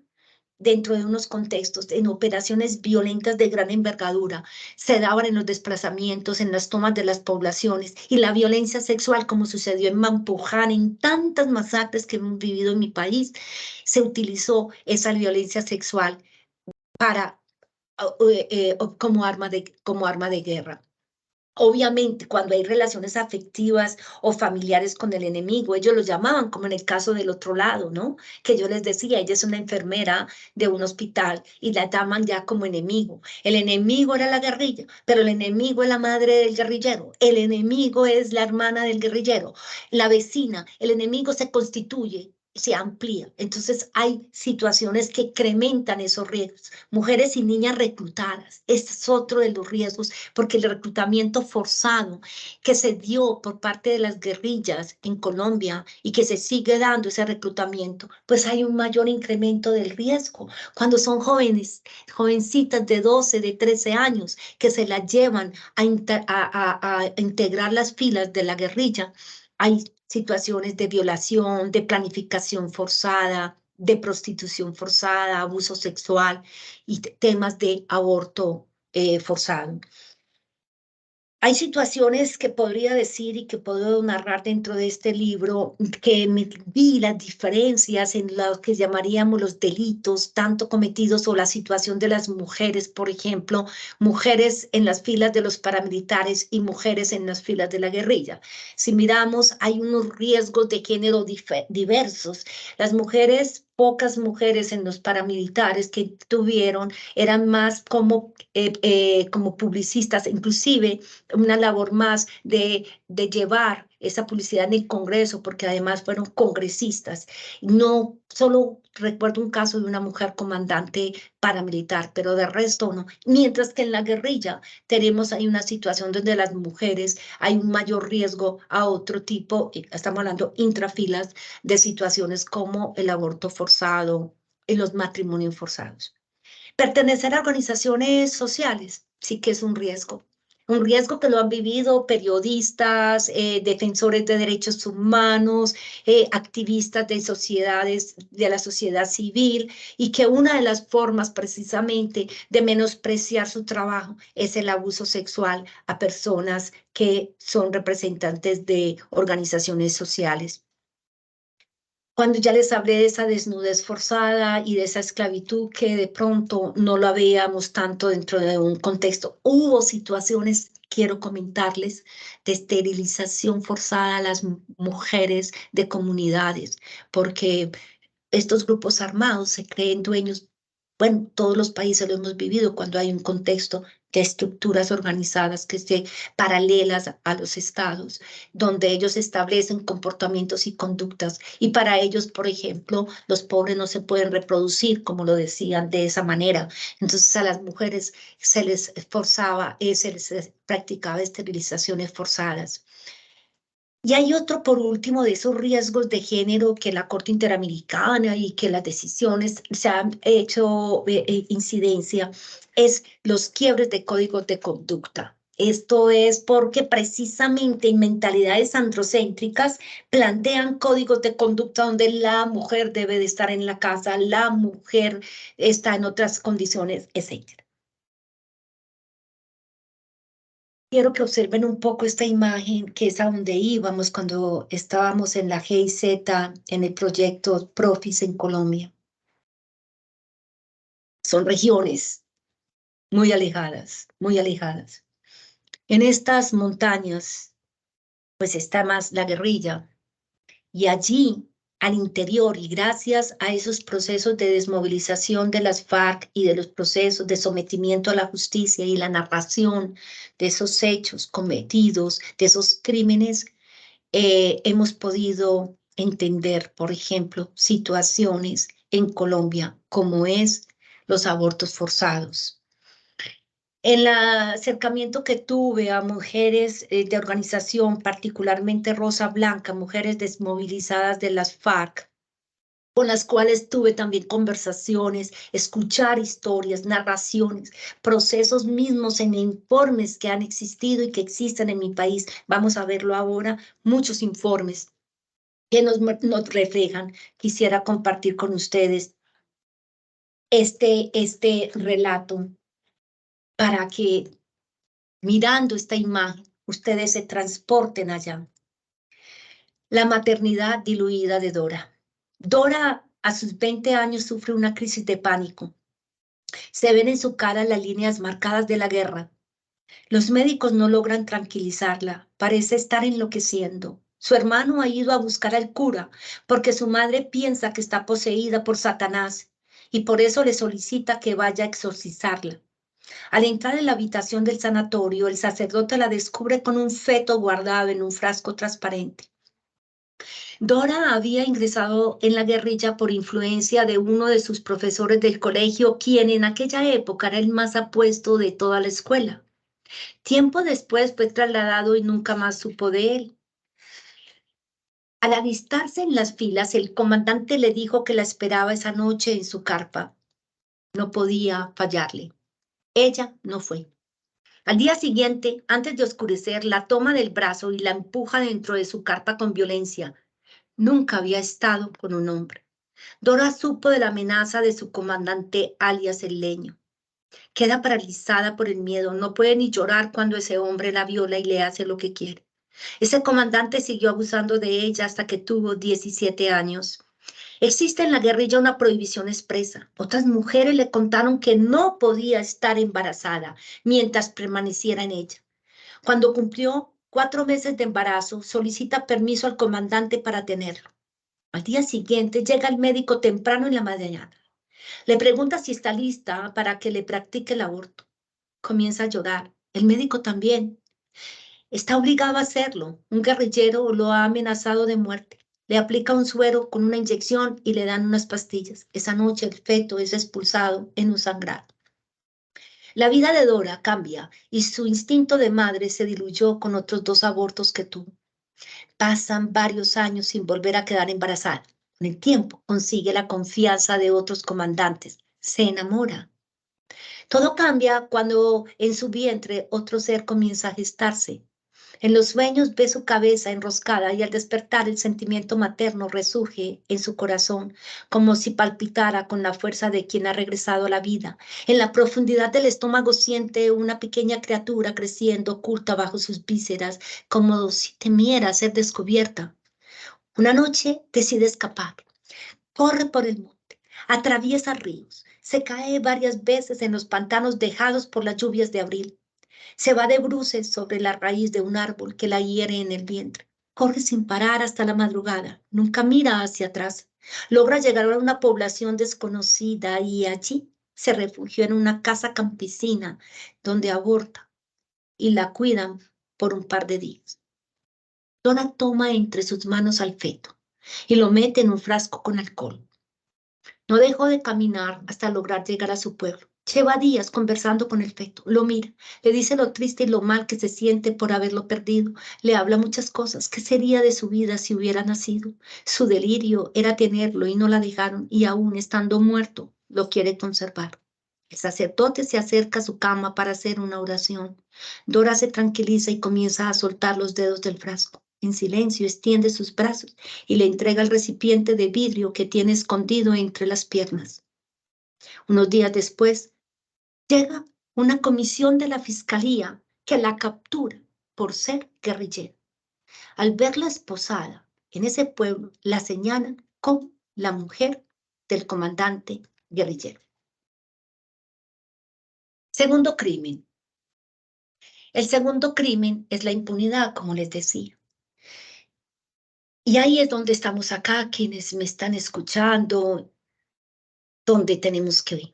Speaker 2: dentro de unos contextos, en operaciones violentas de gran envergadura, se daban en los desplazamientos, en las tomas de las poblaciones y la violencia sexual, como sucedió en Mampuján, en tantas masacres que hemos vivido en mi país, se utilizó esa violencia sexual para, como arma de guerra. Obviamente, cuando hay relaciones afectivas o familiares con el enemigo, ellos lo llamaban, como en el caso del otro lado, ¿no? Que yo les decía, ella es una enfermera de un hospital y la llaman ya como enemigo. El enemigo era la guerrilla, pero el enemigo es la madre del guerrillero, el enemigo es la hermana del guerrillero, la vecina, el enemigo se constituye, se amplía. Entonces hay situaciones que incrementan esos riesgos. Mujeres y niñas reclutadas, este es otro de los riesgos porque el reclutamiento forzado que se dio por parte de las guerrillas en Colombia y que se sigue dando ese reclutamiento, pues hay un mayor incremento del riesgo. Cuando son jóvenes, jovencitas de 12, de 13 años, que se las llevan a integrar las filas de la guerrilla, hay situaciones de violación, de planificación forzada, de prostitución forzada, abuso sexual y temas de aborto forzado. Hay situaciones que podría decir y que puedo narrar dentro de este libro que me vi las diferencias en lo que llamaríamos los delitos tanto cometidos o la situación de las mujeres, por ejemplo, mujeres en las filas de los paramilitares y mujeres en las filas de la guerrilla. Si miramos, hay unos riesgos de género diversos. Las mujeres pocas mujeres en los paramilitares que tuvieron, eran más como publicistas, inclusive una labor más de llevar esa publicidad en el Congreso, porque además fueron congresistas. No solo recuerdo un caso de una mujer comandante paramilitar, pero de resto no. Mientras que en la guerrilla tenemos ahí una situación donde las mujeres hay un mayor riesgo a otro tipo, estamos hablando intrafilas, de situaciones como el aborto forzado y los matrimonios forzados. Pertenecer a organizaciones sociales sí que es un riesgo que lo han vivido periodistas, defensores de derechos humanos, activistas de sociedades, de la sociedad civil, y que una de las formas precisamente de menospreciar su trabajo es el abuso sexual a personas que son representantes de organizaciones sociales. Cuando ya les hablé de esa desnudez forzada y de esa esclavitud que de pronto no la veíamos tanto dentro de un contexto, hubo situaciones, quiero comentarles, de esterilización forzada a las mujeres de comunidades, porque estos grupos armados se creen dueños. Bueno, todos los países lo hemos vivido cuando hay un contexto de estructuras organizadas que se paralelas a los estados, donde ellos establecen comportamientos y conductas, y para ellos, por ejemplo, los pobres no se pueden reproducir, como lo decían, de esa manera. Entonces a las mujeres se les forzaba, se les practicaba esterilizaciones forzadas. Y hay otro, por último, de esos riesgos de género que la Corte Interamericana y que las decisiones se han hecho incidencia, es los quiebres de códigos de conducta. Esto es porque precisamente en mentalidades androcéntricas plantean códigos de conducta donde la mujer debe de estar en la casa, la mujer está en otras condiciones, etc. Quiero que observen un poco esta imagen, que es a donde íbamos cuando estábamos en la GIZ, en el proyecto Profis en Colombia. Son regiones muy alejadas, muy alejadas. En estas montañas, pues está más la guerrilla, y allí, al interior, y gracias a esos procesos de desmovilización de las FARC y de los procesos de sometimiento a la justicia y la narración de esos hechos cometidos, de esos crímenes, hemos podido entender, por ejemplo, situaciones en Colombia como es los abortos forzados. En el acercamiento que tuve a mujeres de organización, particularmente Rosa Blanca, mujeres desmovilizadas de las FARC, con las cuales tuve también conversaciones, escuchar historias, narraciones, procesos mismos en informes que han existido y que existen en mi país. Vamos a verlo ahora, muchos informes que nos reflejan. Quisiera compartir con ustedes este relato para que, mirando esta imagen, ustedes se transporten allá. La maternidad diluida de Dora. Dora, a sus 20 años, sufre una crisis de pánico. Se ven en su cara las líneas marcadas de la guerra. Los médicos no logran tranquilizarla. Parece estar enloqueciendo. Su hermano ha ido a buscar al cura porque su madre piensa que está poseída por Satanás y por eso le solicita que vaya a exorcizarla. Al entrar en la habitación del sanatorio, el sacerdote la descubre con un feto guardado en un frasco transparente. Dora había ingresado en la guerrilla por influencia de uno de sus profesores del colegio, quien en aquella época era el más apuesto de toda la escuela. Tiempo después fue trasladado y nunca más supo de él. Al alistarse en las filas, el comandante le dijo que la esperaba esa noche en su carpa. No podía fallarle. Ella no fue. Al día siguiente, antes de oscurecer, la toma del brazo y la empuja dentro de su carpa con violencia. Nunca había estado con un hombre. Dora supo de la amenaza de su comandante, alias el Leño. Queda paralizada por el miedo, no puede ni llorar cuando ese hombre la viola y le hace lo que quiere. Ese comandante siguió abusando de ella hasta que tuvo 17 años. Existe en la guerrilla una prohibición expresa. Otras mujeres le contaron que no podía estar embarazada mientras permaneciera en ella. Cuando cumplió 4 meses de embarazo, solicita permiso al comandante para tenerlo. Al día siguiente llega el médico temprano en la mañana. Le pregunta si está lista para que le practique el aborto. Comienza a llorar. El médico también. Está obligado a hacerlo. Un guerrillero lo ha amenazado de muerte. Le aplica un suero con una inyección y le dan unas pastillas. Esa noche el feto es expulsado en un sangrado. La vida de Dora cambia y su instinto de madre se diluyó con otros 2 abortos que tuvo. Pasan varios años sin volver a quedar embarazada. Con el tiempo consigue la confianza de otros comandantes. Se enamora. Todo cambia cuando en su vientre otro ser comienza a gestarse. En los sueños ve su cabeza enroscada y al despertar el sentimiento materno resurge en su corazón como si palpitara con la fuerza de quien ha regresado a la vida. En la profundidad del estómago siente una pequeña criatura creciendo oculta bajo sus vísceras como si temiera ser descubierta. Una noche decide escapar. Corre por el monte, atraviesa ríos, se cae varias veces en los pantanos dejados por las lluvias de abril. Se va de bruces sobre la raíz de un árbol que la hiere en el vientre. Corre sin parar hasta la madrugada. Nunca mira hacia atrás. Logra llegar a una población desconocida y allí se refugió en una casa campesina donde aborta y la cuidan por un par de días. Dora toma entre sus manos al feto y lo mete en un frasco con alcohol. No dejó de caminar hasta lograr llegar a su pueblo. Lleva días conversando con el feto. Lo mira, le dice lo triste y lo mal que se siente por haberlo perdido. Le habla muchas cosas. ¿Qué sería de su vida si hubiera nacido? Su delirio era tenerlo y no la dejaron, y aún estando muerto, lo quiere conservar. El sacerdote se acerca a su cama para hacer una oración. Dora se tranquiliza y comienza a soltar los dedos del frasco. En silencio extiende sus brazos y le entrega el recipiente de vidrio que tiene escondido entre las piernas. Unos días después, llega una comisión de la fiscalía que la captura por ser guerrillera. Al verla esposada en ese pueblo, la señalan como la mujer del comandante guerrillero. Segundo crimen. El segundo crimen es la impunidad, como les decía. Y ahí es donde estamos acá, quienes me están escuchando, donde tenemos que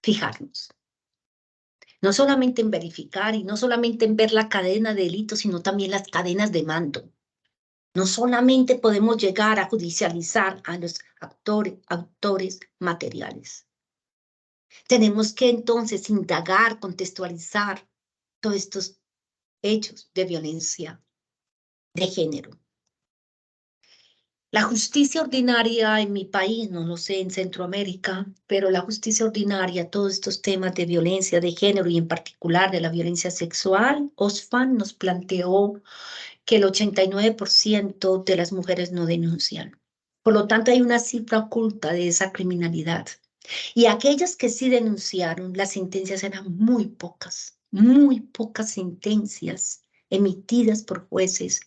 Speaker 2: fijarnos. No solamente en verificar y no solamente en ver la cadena de delitos, sino también las cadenas de mando. No solamente podemos llegar a judicializar a los autores materiales. Tenemos que entonces indagar, contextualizar todos estos hechos de violencia de género. La justicia ordinaria en mi país, no lo sé, en Centroamérica, pero la justicia ordinaria, todos estos temas de violencia de género y en particular de la violencia sexual, OSFAN nos planteó que el 89% de las mujeres no denuncian. Por lo tanto, hay una cifra oculta de esa criminalidad. Y aquellas que sí denunciaron, las sentencias eran muy pocas sentencias emitidas por jueces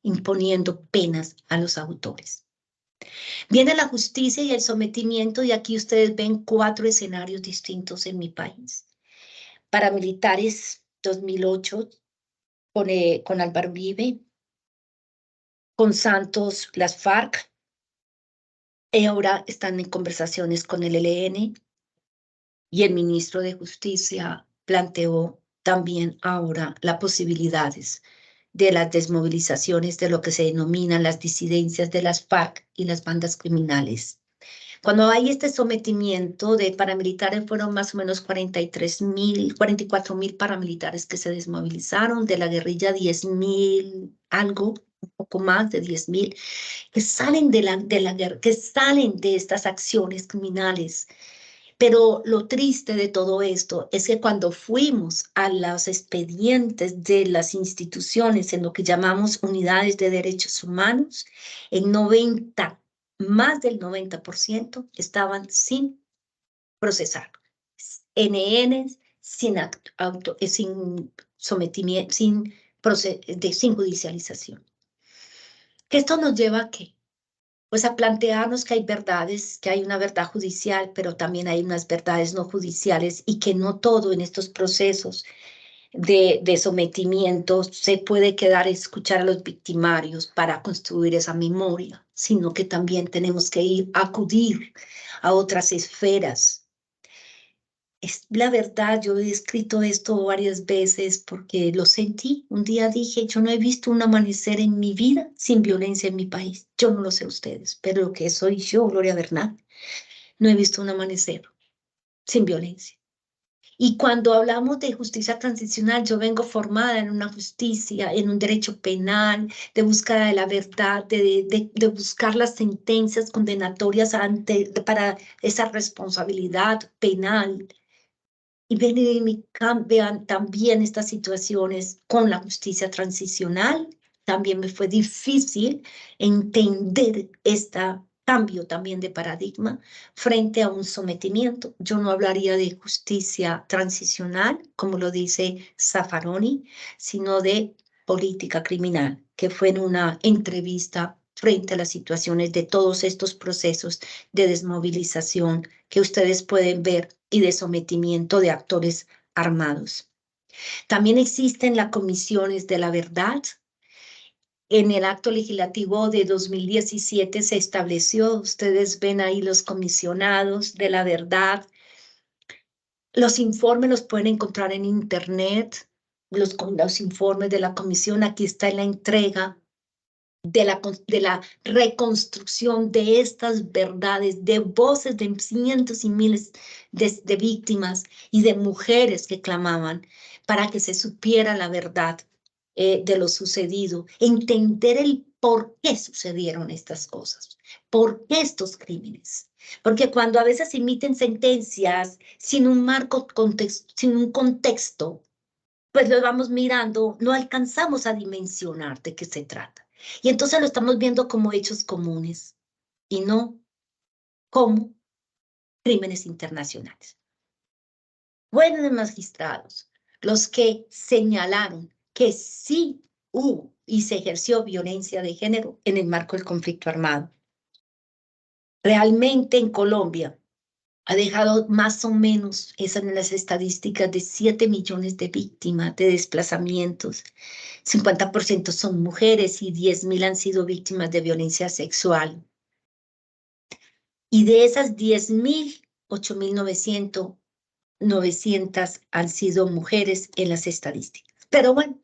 Speaker 2: imponiendo penas a los autores. Viene la justicia y el sometimiento, y aquí ustedes ven 4 escenarios distintos en mi país. Paramilitares 2008 con Álvaro Uribe, con Santos las FARC, y ahora están en conversaciones con el ELN, y el ministro de Justicia planteó también ahora las posibilidades de las desmovilizaciones de lo que se denominan las disidencias de las FARC y las bandas criminales. Cuando hay este sometimiento de paramilitares, fueron más o menos 44.000 paramilitares que se desmovilizaron, de la guerrilla 10.000, algo, un poco más de 10.000, que salen de la guerra, que salen de estas acciones criminales. Pero lo triste de todo esto es que cuando fuimos a los expedientes de las instituciones en lo que llamamos unidades de derechos humanos, más del 90% estaban sin procesar. NN sin sometimiento, sin judicialización. ¿Esto nos lleva a qué? Pues a plantearnos que hay verdades, que hay una verdad judicial, pero también hay unas verdades no judiciales y que no todo en estos procesos de sometimiento se puede quedar a escuchar a los victimarios para construir esa memoria, sino que también tenemos que acudir a otras esferas. Es la verdad, yo he escrito esto varias veces porque lo sentí. Un día dije, yo no he visto un amanecer en mi vida sin violencia en mi país. Yo no lo sé ustedes, pero lo que soy yo, Gloria Bernal, no he visto un amanecer sin violencia. Y cuando hablamos de justicia transicional, yo vengo formada en una justicia, en un derecho penal, de búsqueda de la verdad, de buscar las sentencias condenatorias para esa responsabilidad penal. Y vean también estas situaciones con la justicia transicional. También me fue difícil entender este cambio también de paradigma frente a un sometimiento. Yo no hablaría de justicia transicional, como lo dice Zaffaroni, sino de política criminal, que fue en una entrevista frente a las situaciones de todos estos procesos de desmovilización que ustedes pueden ver y de sometimiento de actores armados. También existen las comisiones de la verdad. En el acto legislativo de 2017 se estableció, ustedes ven ahí los comisionados de la verdad. Los informes los pueden encontrar en internet, los informes de la comisión, aquí está en la entrega de la reconstrucción de estas verdades, de voces de cientos y miles de víctimas y de mujeres que clamaban para que se supiera la verdad de lo sucedido, entender el por qué sucedieron estas cosas, por qué estos crímenes. Porque cuando a veces emiten sentencias sin un marco, sin un contexto, pues lo vamos mirando, no alcanzamos a dimensionar de qué se trata. Y entonces lo estamos viendo como hechos comunes y no como crímenes internacionales. Buenos magistrados, los que señalaron que sí hubo y se ejerció violencia de género en el marco del conflicto armado. Realmente en Colombia ha dejado más o menos, esas en las estadísticas, de 7 millones de víctimas de desplazamientos. 50% son mujeres y 10.000 han sido víctimas de violencia sexual. Y de esas 10.000, 8.900 han sido mujeres en las estadísticas. Pero bueno,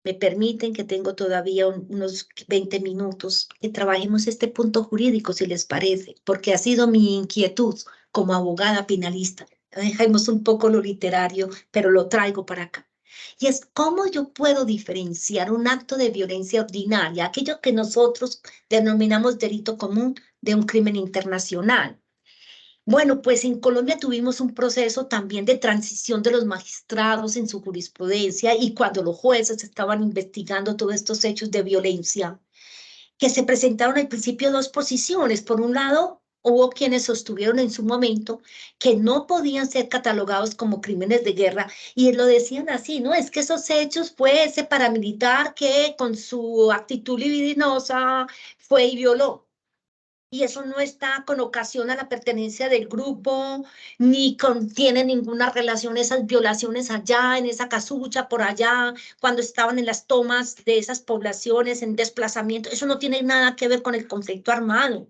Speaker 2: me permiten que tengo todavía unos 20 minutos que trabajemos este punto jurídico, si les parece, porque ha sido mi inquietud como abogada penalista. Dejemos un poco lo literario, pero lo traigo para acá. Y es cómo yo puedo diferenciar un acto de violencia ordinaria, aquello que nosotros denominamos delito común, de un crimen internacional. Bueno, pues en Colombia tuvimos un proceso también de transición de los magistrados en su jurisprudencia y cuando los jueces estaban investigando todos estos hechos de violencia, que se presentaron al principio dos posiciones. Por un lado, hubo quienes sostuvieron en su momento que no podían ser catalogados como crímenes de guerra y lo decían así, ¿no? Es que esos hechos fue ese paramilitar que con su actitud libidinosa fue y violó. Y eso no está con ocasión a la pertenencia del grupo, ni contiene ninguna relación esas violaciones allá, en esa casucha, por allá, cuando estaban en las tomas de esas poblaciones, en desplazamiento. Eso no tiene nada que ver con el conflicto armado.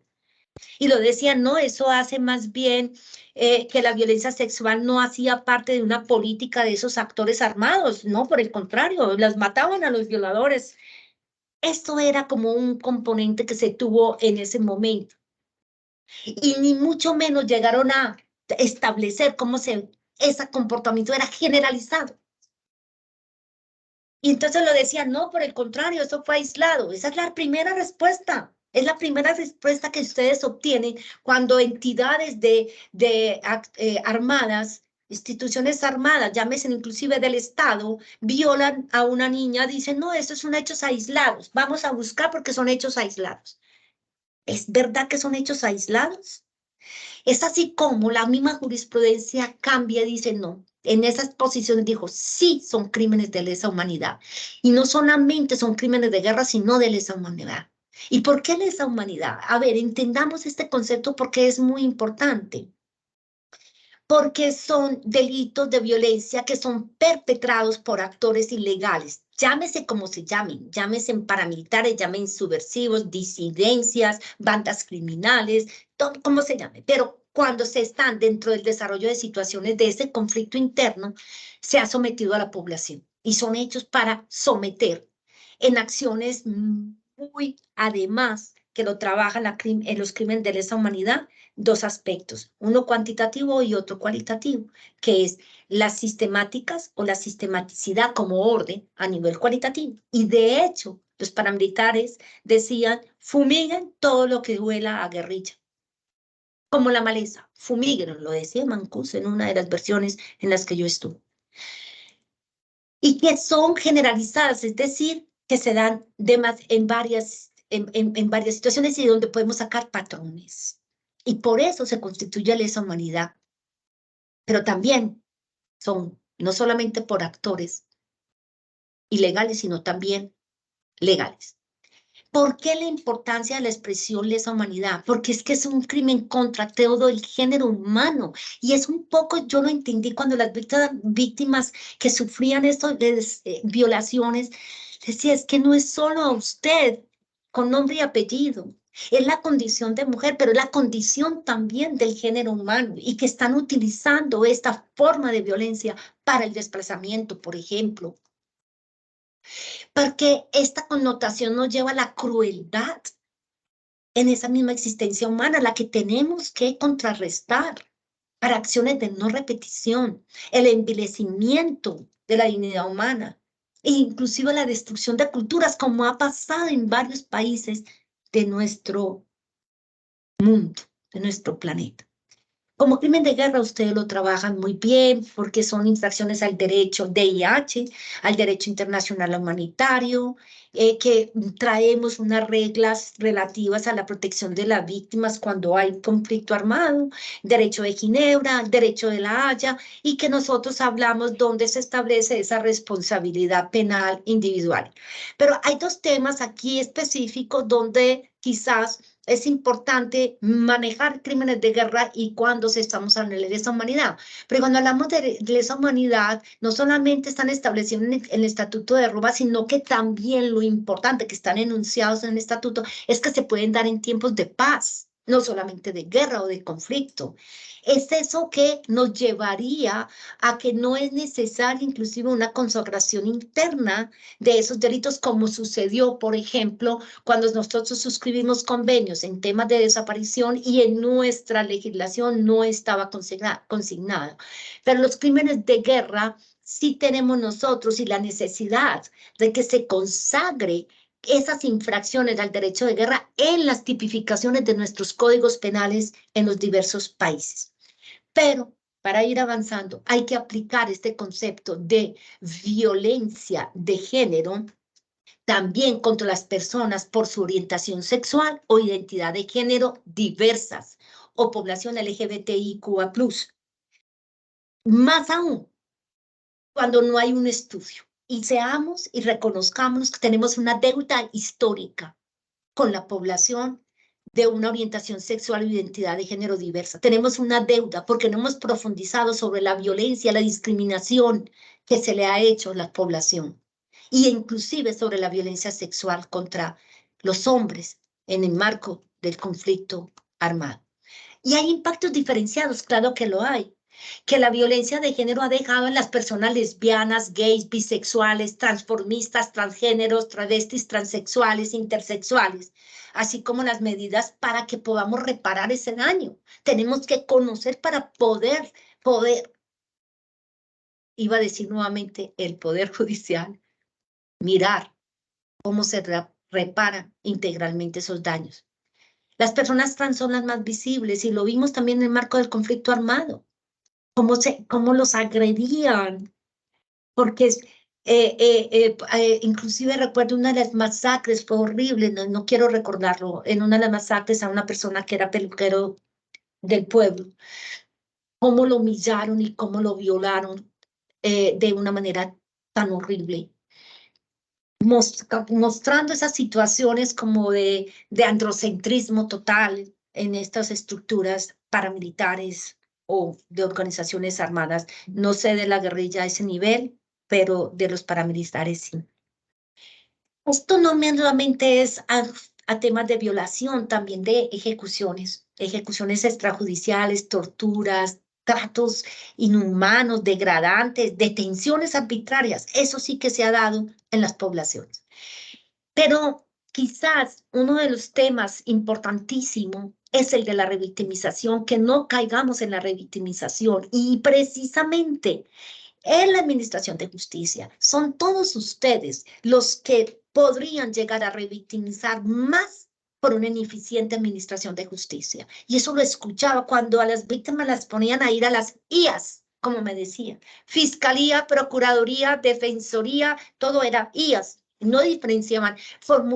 Speaker 2: Y lo decían, no, eso hace más bien que la violencia sexual no hacía parte de una política de esos actores armados. No, por el contrario, las mataban a los violadores. Esto era como un componente que se tuvo en ese momento. Y ni mucho menos llegaron a establecer cómo ese comportamiento era generalizado. Y entonces lo decían, no, por el contrario, eso fue aislado. Esa es la primera respuesta. Es la primera respuesta que ustedes obtienen cuando entidades armadas, instituciones armadas, llámese inclusive del Estado, violan a una niña, dicen, no, estos son hechos aislados. Vamos a buscar porque son hechos aislados. ¿Es verdad que son hechos aislados? Es así como la misma jurisprudencia cambia y dice no. En esas posiciones dijo, sí, son crímenes de lesa humanidad. Y no solamente son crímenes de guerra, sino de lesa humanidad. ¿Y por qué lesa humanidad? A ver, entendamos este concepto porque es muy importante. porque son delitos de violencia que son perpetrados por actores ilegales. Llámese como se llamen, llámese paramilitares, llámense subversivos, disidencias, bandas criminales, todo como se llame. Pero cuando se están dentro del desarrollo de situaciones de ese conflicto interno, se ha sometido a la población y son hechos para someter en acciones muy, además, que lo trabajan en los crímenes de lesa humanidad, dos aspectos, uno cuantitativo y otro cualitativo, que es las sistemáticas o la sistematicidad como orden a nivel cualitativo. Y de hecho, los paramilitares decían, fumiguen todo lo que huela a guerrilla, como la maleza, fumíguenlo, lo decía Mancuso en una de las versiones en las que yo estuve. Y que son generalizadas, es decir, que se dan en varias situaciones y donde podemos sacar patrones. Y por eso se constituye lesa humanidad. Pero también son no solamente por actores ilegales, sino también legales. ¿Por qué la importancia de la expresión lesa humanidad? Porque es que es un crimen contra todo el género humano. Y es un poco, yo lo entendí cuando las víctimas que sufrían estas violaciones, decía, es que no es solo a usted con nombre y apellido. Es la condición de mujer, pero es la condición también del género humano y que están utilizando esta forma de violencia para el desplazamiento, por ejemplo. Porque esta connotación nos lleva a la crueldad en esa misma existencia humana, la que tenemos que contrarrestar para acciones de no repetición, el envilecimiento de la dignidad humana e inclusive la destrucción de culturas, como ha pasado en varios países de nuestro mundo, de nuestro planeta. Como crimen de guerra, ustedes lo trabajan muy bien porque son infracciones al derecho DIH, al derecho internacional humanitario, que traemos unas reglas relativas a la protección de las víctimas cuando hay conflicto armado, derecho de Ginebra, derecho de la Haya, y que nosotros hablamos donde se establece esa responsabilidad penal individual. Pero hay dos temas aquí específicos donde quizás es importante manejar crímenes de guerra y cuando estamos hablando de lesa humanidad. Pero cuando hablamos de lesa humanidad, no solamente están establecidos en el Estatuto de Roma, sino que también lo importante que están enunciados en el Estatuto es que se pueden dar en tiempos de paz, no solamente de guerra o de conflicto. Es eso que nos llevaría a que no es necesaria inclusive una consagración interna de esos delitos, como sucedió, por ejemplo, cuando nosotros suscribimos convenios en temas de desaparición y en nuestra legislación no estaba consignado. Pero los crímenes de guerra sí tenemos nosotros y la necesidad de que se consagre esas infracciones al derecho de guerra en las tipificaciones de nuestros códigos penales en los diversos países. Pero para ir avanzando hay que aplicar este concepto de violencia de género también contra las personas por su orientación sexual o identidad de género diversas o población LGBTIQA+. Más aún, cuando no hay un estudio y seamos y reconozcamos que tenemos una deuda histórica con la población de una orientación sexual o identidad de género diversa. Tenemos una deuda porque no hemos profundizado sobre la violencia, la discriminación que se le ha hecho a la población y inclusive sobre la violencia sexual contra los hombres en el marco del conflicto armado. Y hay impactos diferenciados, claro que lo hay, que la violencia de género ha dejado en las personas lesbianas, gays, bisexuales, transformistas, transgéneros, travestis, transexuales, intersexuales, así como las medidas para que podamos reparar ese daño. Tenemos que conocer para poder, iba a decir nuevamente, el Poder Judicial, mirar cómo se reparan integralmente esos daños. Las personas trans son las más visibles y lo vimos también en el marco del conflicto armado. Cómo los agredían, porque inclusive recuerdo una de las masacres, fue horrible, no quiero recordarlo, en una de las masacres a una persona que era peluquero del pueblo, cómo lo humillaron y cómo lo violaron de una manera tan horrible, mostrando esas situaciones como de androcentrismo total en estas estructuras paramilitares o de organizaciones armadas. No sé de la guerrilla a ese nivel, pero de los paramilitares sí. Esto no solamente es a temas de violación, también de ejecuciones extrajudiciales, torturas, tratos inhumanos, degradantes, detenciones arbitrarias. Eso sí que se ha dado en las poblaciones. Pero quizás uno de los temas importantísimos es el de la revictimización, que no caigamos en la revictimización. Y precisamente en la Administración de Justicia son todos ustedes los que podrían llegar a revictimizar más por una ineficiente Administración de Justicia. Y eso lo escuchaba cuando a las víctimas las ponían a ir a las IAS, como me decían. Fiscalía, Procuraduría, Defensoría, todo era IAS. No diferenciaban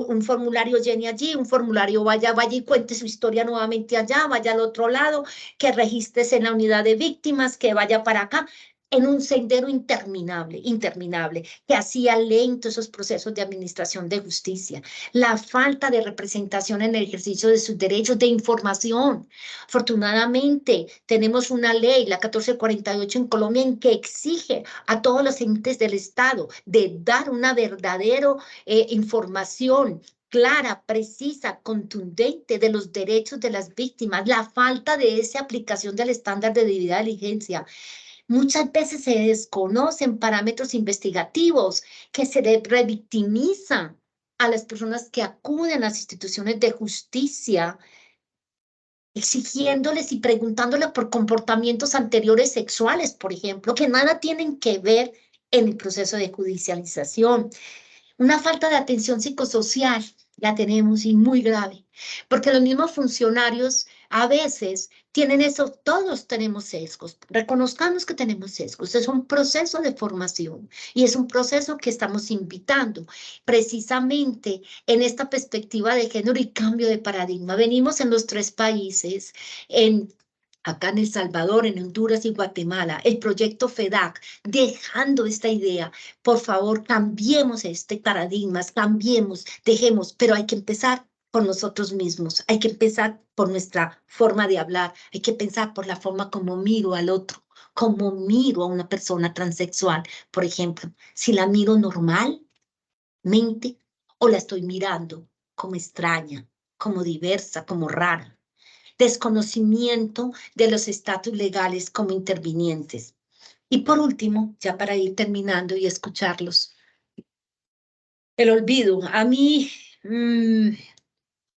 Speaker 2: un formulario llene allí, un formulario vaya y cuente su historia nuevamente allá, vaya al otro lado, que registres en la unidad de víctimas, que vaya para acá, en un sendero interminable, que hacía lento esos procesos de administración de justicia. La falta de representación en el ejercicio de sus derechos de información. Afortunadamente, tenemos una ley, la 1448 en Colombia, en que exige a todos los entes del Estado de dar una verdadera información clara, precisa, contundente de los derechos de las víctimas, la falta de esa aplicación del estándar de debida diligencia. Muchas veces se desconocen parámetros investigativos que se revictimizan a las personas que acuden a las instituciones de justicia, exigiéndoles y preguntándoles por comportamientos anteriores sexuales, por ejemplo, que nada tienen que ver en el proceso de judicialización. Una falta de atención psicosocial la tenemos y muy grave, porque los mismos funcionarios a veces tienen eso, todos tenemos sesgos, reconozcamos que tenemos sesgos, es un proceso de formación y es un proceso que estamos invitando precisamente en esta perspectiva de género y cambio de paradigma. Venimos en los 3 países, acá en El Salvador, en Honduras y Guatemala, el proyecto FEDAC, dejando esta idea. Por favor, cambiemos este paradigma, cambiemos, dejemos, pero hay que empezar por nosotros mismos, hay que empezar por nuestra forma de hablar, hay que pensar por la forma como miro al otro, como miro a una persona transexual, por ejemplo, si la miro normalmente o la estoy mirando como extraña, como diversa, como rara. Desconocimiento de los estatus legales como intervinientes. Y por último, ya para ir terminando y escucharlos, el olvido. A mí,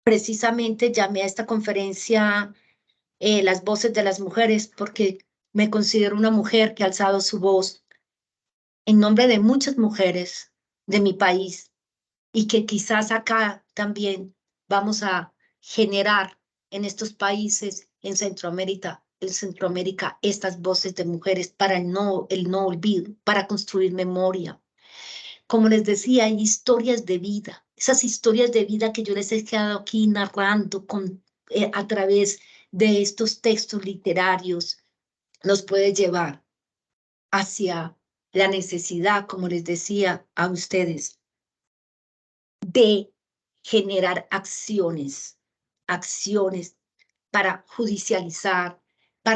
Speaker 2: precisamente llamé a esta conferencia Las Voces de las Mujeres porque me considero una mujer que ha alzado su voz en nombre de muchas mujeres de mi país y que quizás acá también vamos a generar en estos países en Centroamérica, estas voces de mujeres para el no olvido, para construir memoria. Como les decía, hay historias de vida, esas historias de vida que yo les he quedado aquí narrando a través de estos textos literarios, nos puede llevar hacia la necesidad, como les decía a ustedes, de generar acciones para judicializar,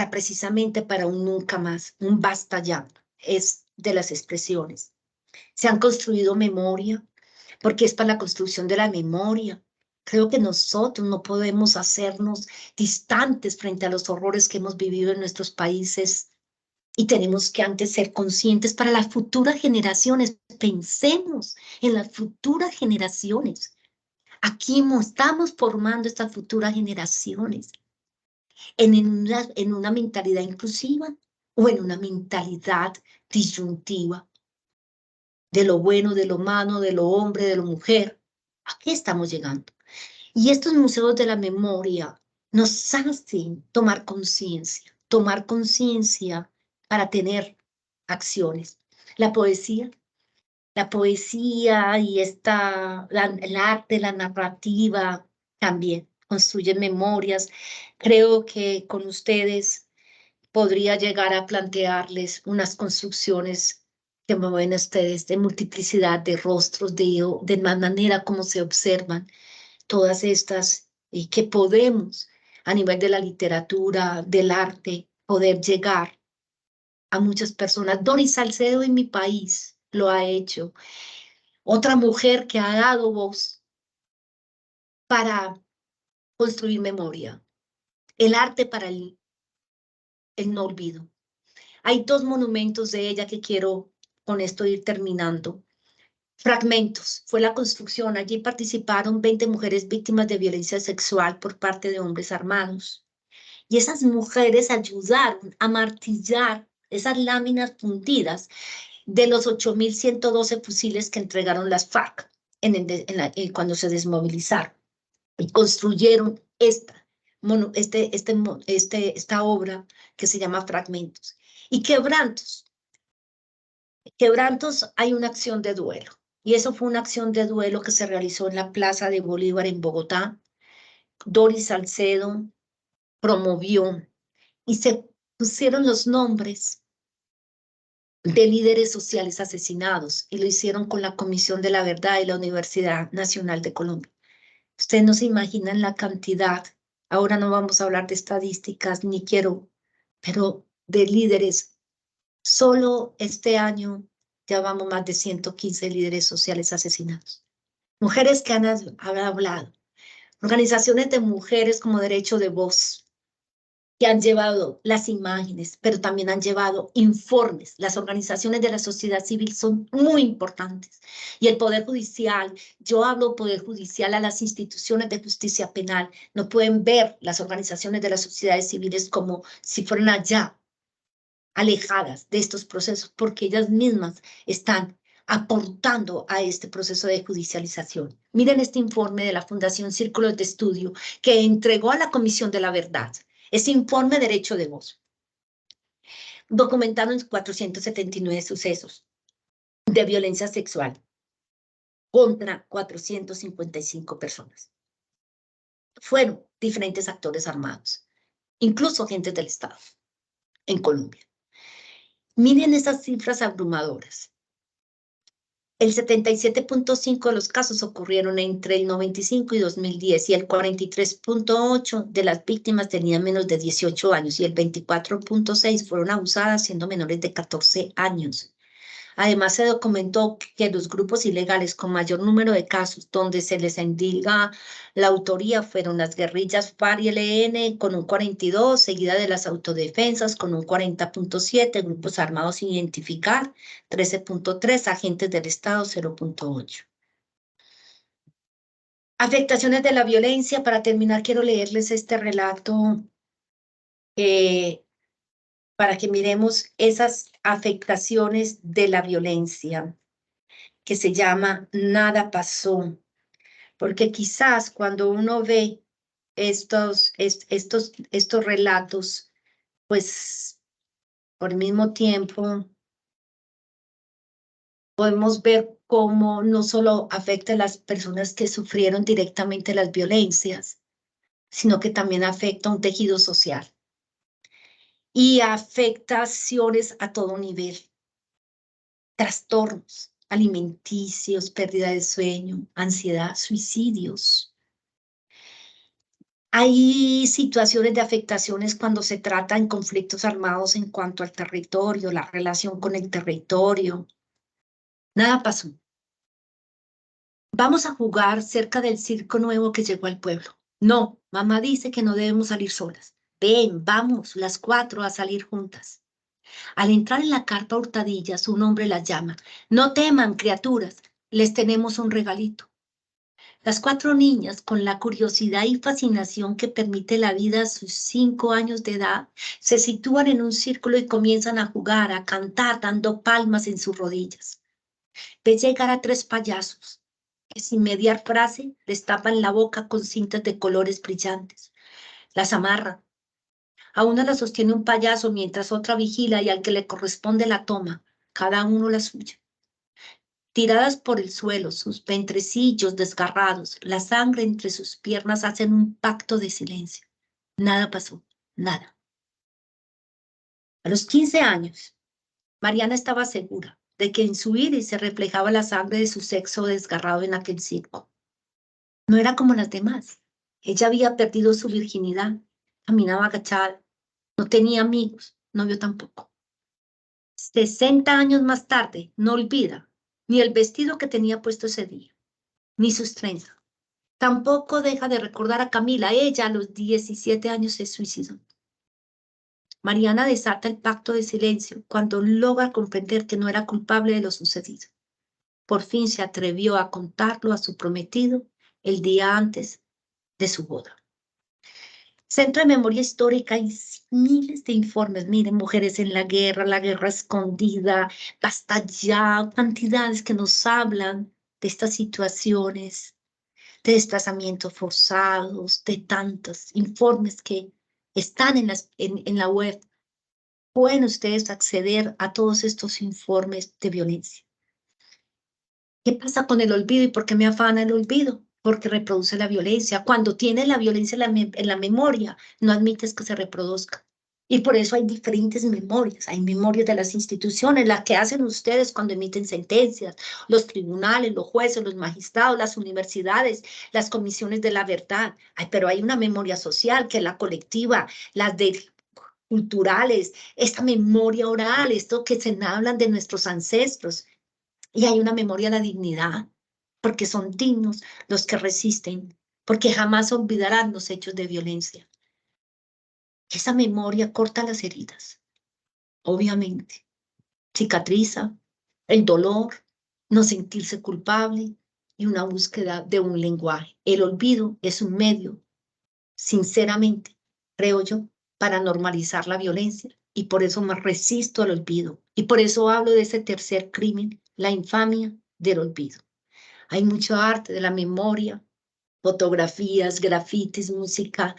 Speaker 2: precisamente para un nunca más, un basta ya, es de las expresiones. Se han construido memoria, porque es para la construcción de la memoria. Creo que nosotros no podemos hacernos distantes frente a los horrores que hemos vivido en nuestros países y tenemos que antes ser conscientes para las futuras generaciones. Pensemos en las futuras generaciones. Aquí estamos formando estas futuras generaciones en una mentalidad inclusiva o en una mentalidad disyuntiva de lo bueno, de lo malo, de lo hombre, de lo mujer. ¿A qué estamos llegando? Y estos museos de la memoria nos hacen tomar conciencia para tener acciones. La poesía y el arte, la narrativa también construyen memorias. Creo que con ustedes podría llegar a plantearles unas construcciones que mueven a ustedes de multiplicidad de rostros, de manera como se observan todas estas y que podemos a nivel de la literatura, del arte, poder llegar a muchas personas. Doris Salcedo en mi país lo ha hecho. Otra mujer que ha dado voz para construir memoria. El arte para el no olvido. Hay dos monumentos de ella que quiero con esto ir terminando. Fragmentos. Fue la construcción. Allí participaron 20 mujeres víctimas de violencia sexual por parte de hombres armados. Y esas mujeres ayudaron a martillar esas láminas fundidas de los 8.112 fusiles que entregaron las FARC cuando se desmovilizaron. Y construyeron esta obra que se llama Fragmentos. Y Quebrantos. Quebrantos hay una acción de duelo. Y eso fue una acción de duelo que se realizó en la Plaza de Bolívar en Bogotá. Doris Salcedo promovió y se pusieron los nombres de líderes sociales asesinados y lo hicieron con la Comisión de la Verdad y la Universidad Nacional de Colombia. Ustedes no se imaginan la cantidad, ahora no vamos a hablar de estadísticas, ni quiero, pero de líderes. Solo este año ya vamos más de 115 líderes sociales asesinados. Mujeres que han hablado, organizaciones de mujeres como Derecho de Voz, que han llevado las imágenes, pero también han llevado informes. Las organizaciones de la sociedad civil son muy importantes. Y el Poder Judicial, yo hablo Poder Judicial a las instituciones de justicia penal, no pueden ver las organizaciones de las sociedades civiles como si fueran allá, alejadas de estos procesos, porque ellas mismas están aportando a este proceso de judicialización. Miren este informe de la Fundación Círculos de Estudio que entregó a la Comisión de la Verdad. Ese informe Derecho de Voz, documentado en 479 sucesos de violencia sexual contra 455 personas. Fueron diferentes actores armados, incluso agentes del Estado en Colombia. Miren esas cifras abrumadoras. El 77.5% de los casos ocurrieron entre el 95 y 2010 y el 43.8% de las víctimas tenían menos de 18 años y el 24.6% fueron abusadas siendo menores de 14 años. Además, se documentó que los grupos ilegales con mayor número de casos donde se les indica la autoría fueron las guerrillas FARC y ELN con un 42%, seguida de las autodefensas con un 40.7%, grupos armados sin identificar 13.3%, agentes del Estado 0.8%. Afectaciones de la violencia. Para terminar, quiero leerles este relato para que miremos esas afectaciones de la violencia, que se llama Nada pasó, porque quizás cuando uno ve estos relatos, pues por el mismo tiempo podemos ver cómo no solo afecta a las personas que sufrieron directamente las violencias, sino que también afecta a un tejido social y afectaciones a todo nivel. Trastornos alimenticios, pérdida de sueño, ansiedad, suicidios. Hay situaciones de afectaciones cuando se trata en conflictos armados en cuanto al territorio, la relación con el territorio. Nada pasó. Vamos a jugar cerca del circo nuevo que llegó al pueblo. No, mamá dice que no debemos salir solas. Ven, vamos, las 4 a salir juntas. Al entrar en la carpa Hurtadillas, un hombre las llama. No teman, criaturas, les tenemos un regalito. Las 4 niñas, con la curiosidad y fascinación que permite la vida a sus 5 años de edad, se sitúan en un círculo y comienzan a jugar, a cantar, dando palmas en sus rodillas. Ve llegar a 3 payasos, que sin mediar frase les tapan la boca con cintas de colores brillantes. Las amarran. A una la sostiene un payaso mientras otra vigila y al que le corresponde la toma, cada uno la suya. Tiradas por el suelo, sus ventrecillos desgarrados, la sangre entre sus piernas hacen un pacto de silencio. Nada pasó, nada. A los 15 años, Mariana estaba segura de que en su iris se reflejaba la sangre de su sexo desgarrado en aquel circo. No era como las demás. Ella había perdido su virginidad, caminaba agachada, No tenía amigos, novio tampoco. 60 años más tarde, no olvida ni el vestido que tenía puesto ese día, ni sus trenzas. Tampoco deja de recordar a Camila. Ella a los 17 años se suicidó. Mariana desata el pacto de silencio cuando logra comprender que no era culpable de lo sucedido. Por fin se atrevió a contarlo a su prometido el día antes de su boda. Centro de Memoria Histórica hay miles de informes. Miren, mujeres en la guerra escondida, basta ya, cantidades que nos hablan de estas situaciones, de desplazamientos forzados, de tantos informes que están en la web. Pueden ustedes acceder a todos estos informes de violencia. ¿Qué pasa con el olvido y por qué me afana el olvido? Porque reproduce la violencia. Cuando tienes la violencia en la memoria, no admites que se reproduzca. Y por eso hay diferentes memorias. Hay memorias de las instituciones, las que hacen ustedes cuando emiten sentencias, los tribunales, los jueces, los magistrados, las universidades, las comisiones de la verdad. Pero hay una memoria social, que es la colectiva, las de culturales, esta memoria oral, esto que se hablan de nuestros ancestros. Y hay una memoria de la dignidad, porque son dignos los que resisten, porque jamás olvidarán los hechos de violencia. Esa memoria corta las heridas, obviamente, cicatriza el dolor, no sentirse culpable y una búsqueda de un lenguaje. El olvido es un medio, sinceramente, creo yo, para normalizar la violencia y por eso me resisto al olvido y por eso hablo de ese tercer crimen, la infamia del olvido. Hay mucho arte de la memoria, fotografías, grafitis, música,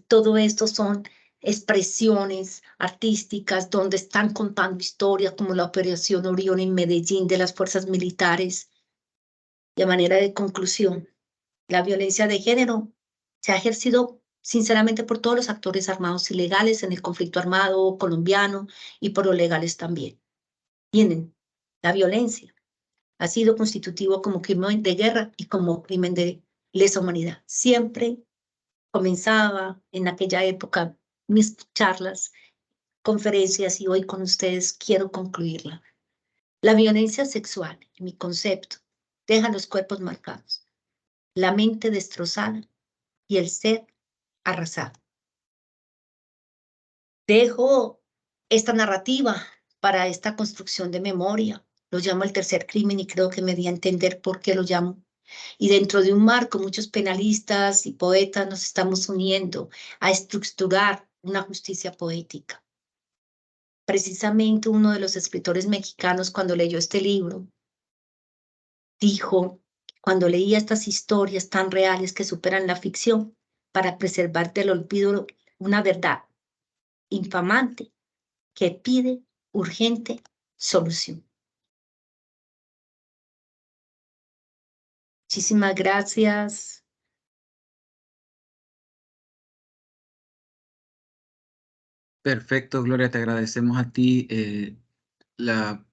Speaker 2: todo esto son expresiones artísticas donde están contando historias como la Operación Orión en Medellín de las fuerzas militares. Y a manera de conclusión, la violencia de género se ha ejercido sinceramente por todos los actores armados ilegales en el conflicto armado colombiano y por los legales también. Tienen la violencia ha sido constitutivo como crimen de guerra y como crimen de lesa humanidad. Siempre comenzaba en aquella época mis charlas, conferencias y hoy con ustedes quiero concluirla. La violencia sexual, en mi concepto, deja los cuerpos marcados, la mente destrozada y el ser arrasado. Dejo esta narrativa para esta construcción de memoria. Lo llamo el tercer crimen y creo que me di a entender por qué lo llamo. Y dentro de un marco, muchos penalistas y poetas nos estamos uniendo a estructurar una justicia poética. Precisamente uno de los escritores mexicanos, cuando leyó este libro, dijo, cuando leía estas historias tan reales que superan la ficción, para preservar del olvido una verdad infamante que pide urgente solución. Muchísimas gracias.
Speaker 1: Perfecto, Gloria, te agradecemos a ti la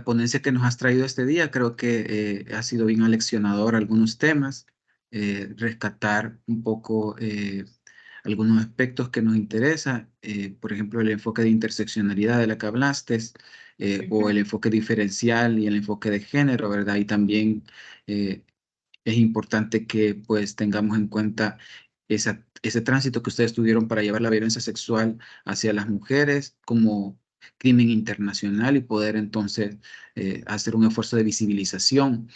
Speaker 1: ponencia que nos has traído este día. Creo que ha sido bien aleccionador algunos temas, rescatar un poco algunos aspectos que nos interesan, por ejemplo, el enfoque de interseccionalidad de la que hablaste, o el enfoque diferencial y el enfoque de género, ¿verdad? Y también es importante que pues tengamos en cuenta ese tránsito que ustedes tuvieron para llevar la violencia sexual hacia las mujeres como crimen internacional y poder entonces hacer un esfuerzo de visibilización.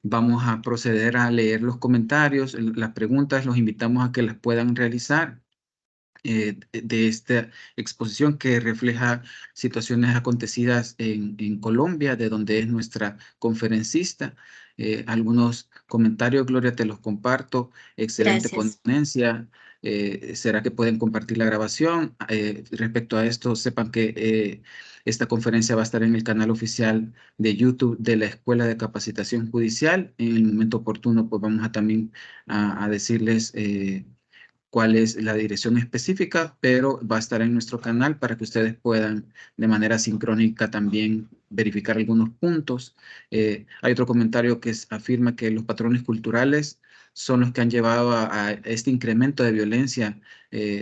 Speaker 1: Vamos a proceder a leer los comentarios, las preguntas, los invitamos a que las puedan realizar de esta exposición que refleja situaciones acontecidas en Colombia, de donde es nuestra conferencista. Algunos comentarios, Gloria, te los comparto. Excelente
Speaker 2: Gracias.
Speaker 1: ponencia. ¿Será que pueden compartir la grabación? Respecto a esto, sepan que esta conferencia va a estar en el canal oficial de YouTube de la Escuela de Capacitación Judicial. En el momento oportuno, pues vamos a también a decirles cuál es la dirección específica, pero va a estar en nuestro canal para que ustedes puedan de manera sincrónica también verificar algunos puntos. Hay otro comentario que afirma que los patrones culturales son los que han llevado a este incremento de violencia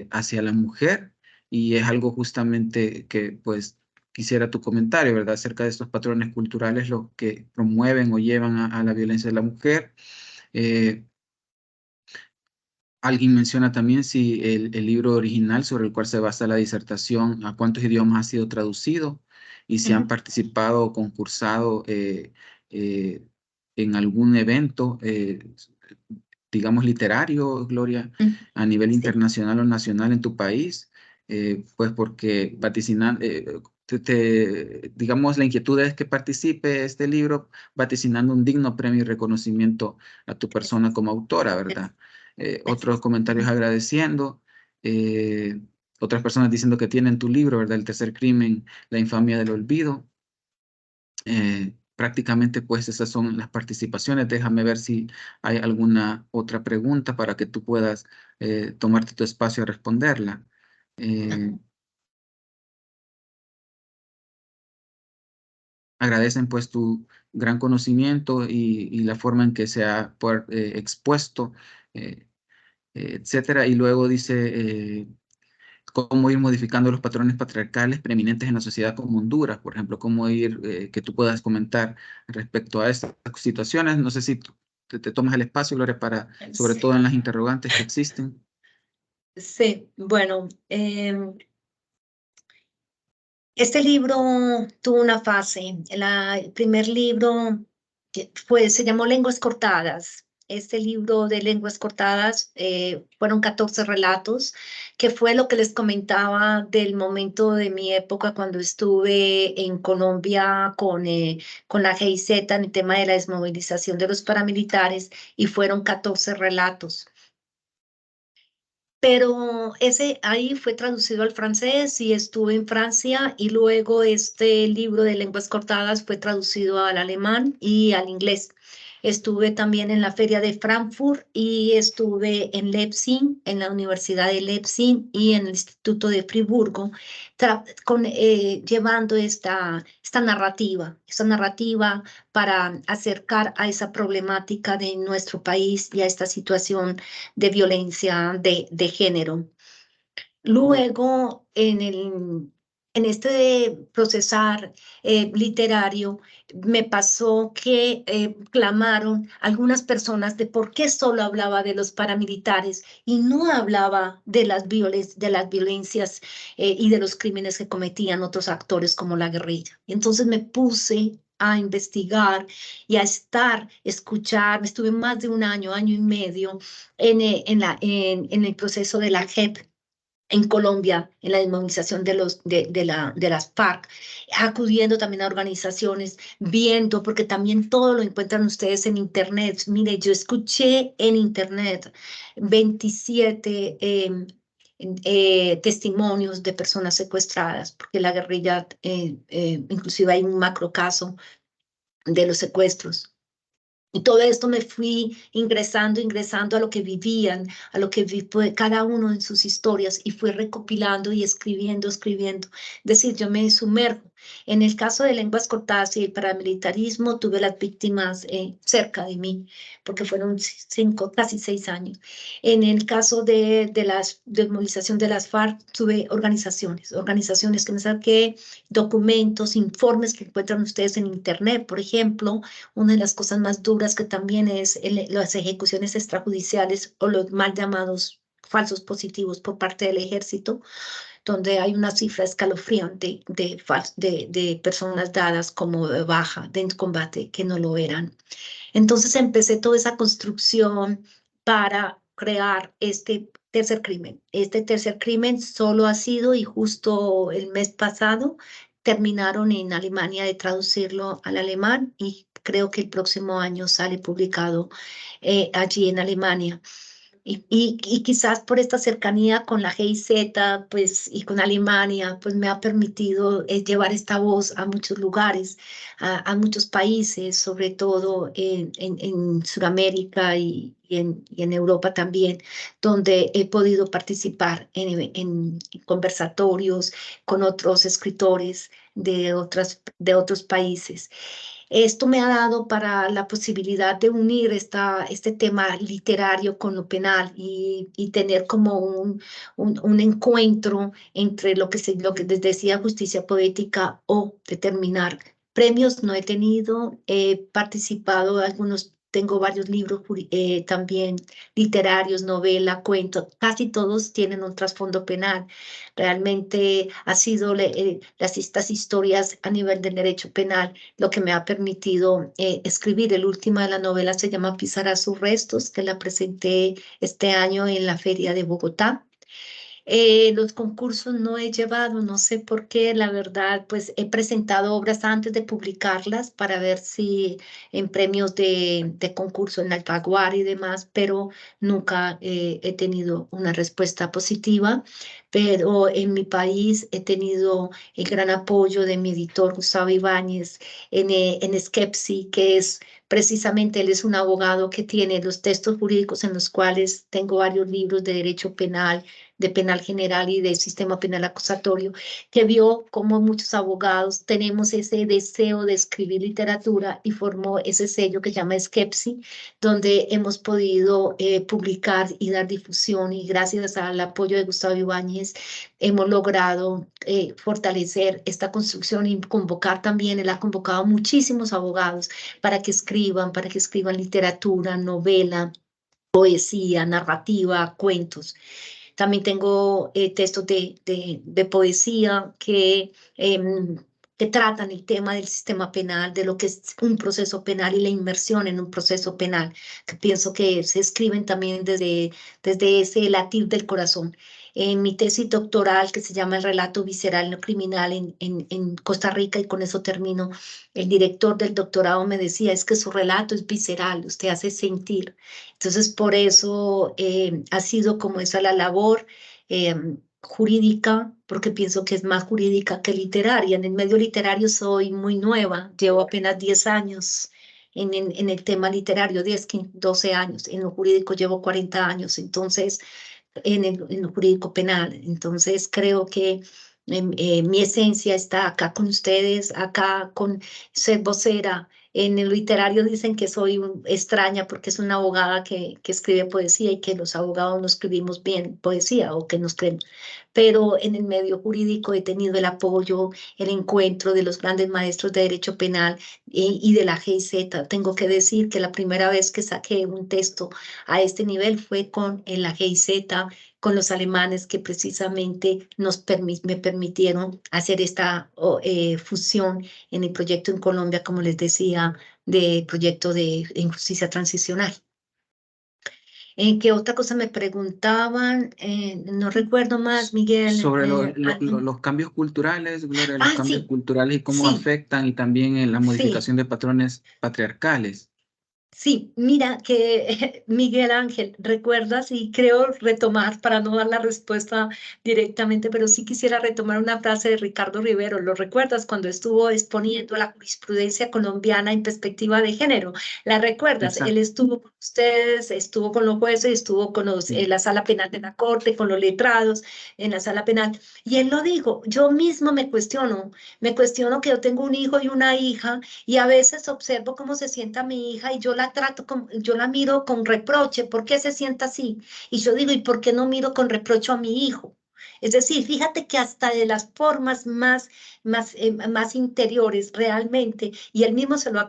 Speaker 1: hacia la mujer, y es algo justamente que pues quisiera tu comentario, ¿verdad? Acerca de estos patrones culturales, los que promueven o llevan a la violencia de la mujer. Alguien menciona también si el libro original sobre el cual se basa la disertación, a cuántos idiomas ha sido traducido y si han participado o concursado en algún evento, digamos, literario, Gloria, a nivel
Speaker 2: Sí.
Speaker 1: internacional o nacional en tu país, pues porque digamos, la inquietud es que participe este libro vaticinando un digno premio y reconocimiento a tu persona como autora, ¿verdad? Otros comentarios agradeciendo, otras personas diciendo que tienen tu libro, ¿verdad? El tercer crimen, la infamia del olvido. Prácticamente pues esas son las participaciones. Déjame ver si hay alguna otra pregunta para que tú puedas tomarte tu espacio a responderla. Agradecen pues tu gran conocimiento y la forma en que se ha expuesto, etcétera. Y luego dice cómo ir modificando los patrones patriarcales preeminentes en la sociedad como Honduras, por ejemplo, cómo ir, que tú puedas comentar respecto a estas situaciones. No sé si te tomas el espacio, Gloria, sobre todo en las interrogantes que existen.
Speaker 2: Sí, bueno, este libro tuvo una fase. El primer libro se llamó Lenguas Cortadas. Este libro de Lenguas Cortadas fueron 14 relatos, que fue lo que les comentaba del momento de mi época cuando estuve en Colombia con la GIZ en el tema de la desmovilización de los paramilitares, y fueron 14 relatos. Pero ese ahí fue traducido al francés y estuve en Francia, y luego este libro de lenguas cortadas fue traducido al alemán y al inglés. Estuve también en la Feria de Frankfurt y estuve en Leipzig, en la Universidad de Leipzig y en el Instituto de Friburgo, llevando esta narrativa para acercar a esa problemática de nuestro país y a esta situación de violencia de género. Luego, en este procesar literario, me pasó que clamaron algunas personas de por qué solo hablaba de los paramilitares y no hablaba de las violencias y de los crímenes que cometían otros actores como la guerrilla. Entonces me puse a investigar y a escuchar. Estuve más de un año y medio en el proceso de la JEP en Colombia, en la desmovilización de las FARC, acudiendo también a organizaciones, viendo, porque también todo lo encuentran ustedes en Internet. Mire, yo escuché en Internet 27 testimonios de personas secuestradas, porque la guerrilla, inclusive hay un macro caso de los secuestros. Y todo esto me fui ingresando a lo que vivían, a lo que cada uno en sus historias, y fui recopilando y escribiendo. Es decir, yo me sumerjo. En el caso de lenguas cortadas y el paramilitarismo, tuve las víctimas cerca de mí, porque fueron 5, casi 6 años. En el caso de la desmovilización de las FARC, tuve organizaciones que me saqué, documentos, informes que encuentran ustedes en Internet, por ejemplo. Una de las cosas más duras que también es las ejecuciones extrajudiciales o los mal llamados falsos positivos por parte del ejército, donde hay una cifra escalofriante de personas dadas como baja de combate que no lo eran. Entonces empecé toda esa construcción para crear este tercer crimen. Este tercer crimen solo ha sido, y justo el mes pasado terminaron en Alemania de traducirlo al alemán, y creo que el próximo año sale publicado allí en Alemania. y quizás por esta cercanía con la GIZ, pues, y con Alemania, pues me ha permitido llevar esta voz a muchos lugares, a muchos países, sobre todo en Sudamérica y en Europa también, donde he podido participar en conversatorios con otros escritores de otros países. Esto me ha dado para la posibilidad de unir este tema literario con lo penal y tener como un encuentro entre lo que les decía justicia poética o determinar. Premios no he tenido, he participado en algunos, tengo varios libros también literarios, novela, cuentos, casi todos tienen un trasfondo penal. Realmente ha sido estas historias a nivel del derecho penal lo que me ha permitido escribir. El último de la novela se llama Pisará sus restos, que la presenté este año en la Feria de Bogotá. Los concursos no he llevado, no sé por qué, la verdad, pues he presentado obras antes de publicarlas para ver si en premios de concurso en Alfaguara y demás, pero nunca he tenido una respuesta positiva. Pero en mi país he tenido el gran apoyo de mi editor Gustavo Ibáñez en Skepsi, que es precisamente, él es un abogado que tiene los textos jurídicos en los cuales tengo varios libros de derecho penal, de penal general y de sistema penal acusatorio, que vio cómo muchos abogados tenemos ese deseo de escribir literatura y formó ese sello que se llama Skepsi, donde hemos podido publicar y dar difusión, y gracias al apoyo de Gustavo Ibáñez hemos logrado fortalecer esta construcción y convocar también. Él ha convocado muchísimos abogados para que escriban literatura, novela, poesía, narrativa, cuentos. También tengo textos de poesía que tratan el tema del sistema penal, de lo que es un proceso penal y la inmersión en un proceso penal, que pienso que se escriben también desde ese latir del corazón. En mi tesis doctoral, que se llama El relato visceral no criminal en Costa Rica, y con eso termino, el director del doctorado me decía, es que su relato es visceral, usted hace sentir. Entonces, por eso ha sido como esa la labor jurídica, porque pienso que es más jurídica que literaria. En el medio literario soy muy nueva, llevo apenas 10 años en el tema literario, 10, 15, 12 años. En lo jurídico llevo 40 años, entonces, en lo jurídico penal. Entonces, creo que mi esencia está acá con ustedes, acá con ser vocera. En el literario dicen que soy extraña porque es una abogada que escribe poesía y que los abogados no escribimos bien poesía o que nos creemos. Pero en el medio jurídico he tenido el apoyo, el encuentro de los grandes maestros de derecho penal y de la GIZ. Tengo que decir que la primera vez que saqué un texto a este nivel fue en la GIZ, con los alemanes que precisamente me permitieron hacer esta fusión en el proyecto en Colombia, como les decía, de proyecto de justicia transicional. ¿Qué otra cosa me preguntaban? No recuerdo más, Miguel.
Speaker 1: Sobre los cambios culturales, Gloria, los cambios
Speaker 2: Sí,
Speaker 1: culturales y cómo
Speaker 2: sí,
Speaker 1: afectan, y también en la
Speaker 2: sí.
Speaker 1: modificación de patrones patriarcales.
Speaker 2: Sí, mira que Miguel Ángel, recuerdas, y creo retomar para no dar la respuesta directamente, pero sí quisiera retomar una frase de Ricardo Rivero. ¿Lo recuerdas cuando estuvo exponiendo la jurisprudencia colombiana en perspectiva de género? ¿La recuerdas? Él
Speaker 1: Exacto.
Speaker 2: estuvo con ustedes, estuvo con los jueces, estuvo con
Speaker 1: Sí.
Speaker 2: la sala penal de la corte, con los letrados en la sala penal. Y él lo dijo, yo mismo me cuestiono que yo tengo un hijo y una hija y a veces observo cómo se sienta mi hija y yo la yo la miro con reproche. ¿Por qué se sienta así? Y yo digo, ¿y por qué no miro con reproche a mi hijo? Es decir, fíjate que hasta de las formas más interiores realmente, y él mismo lo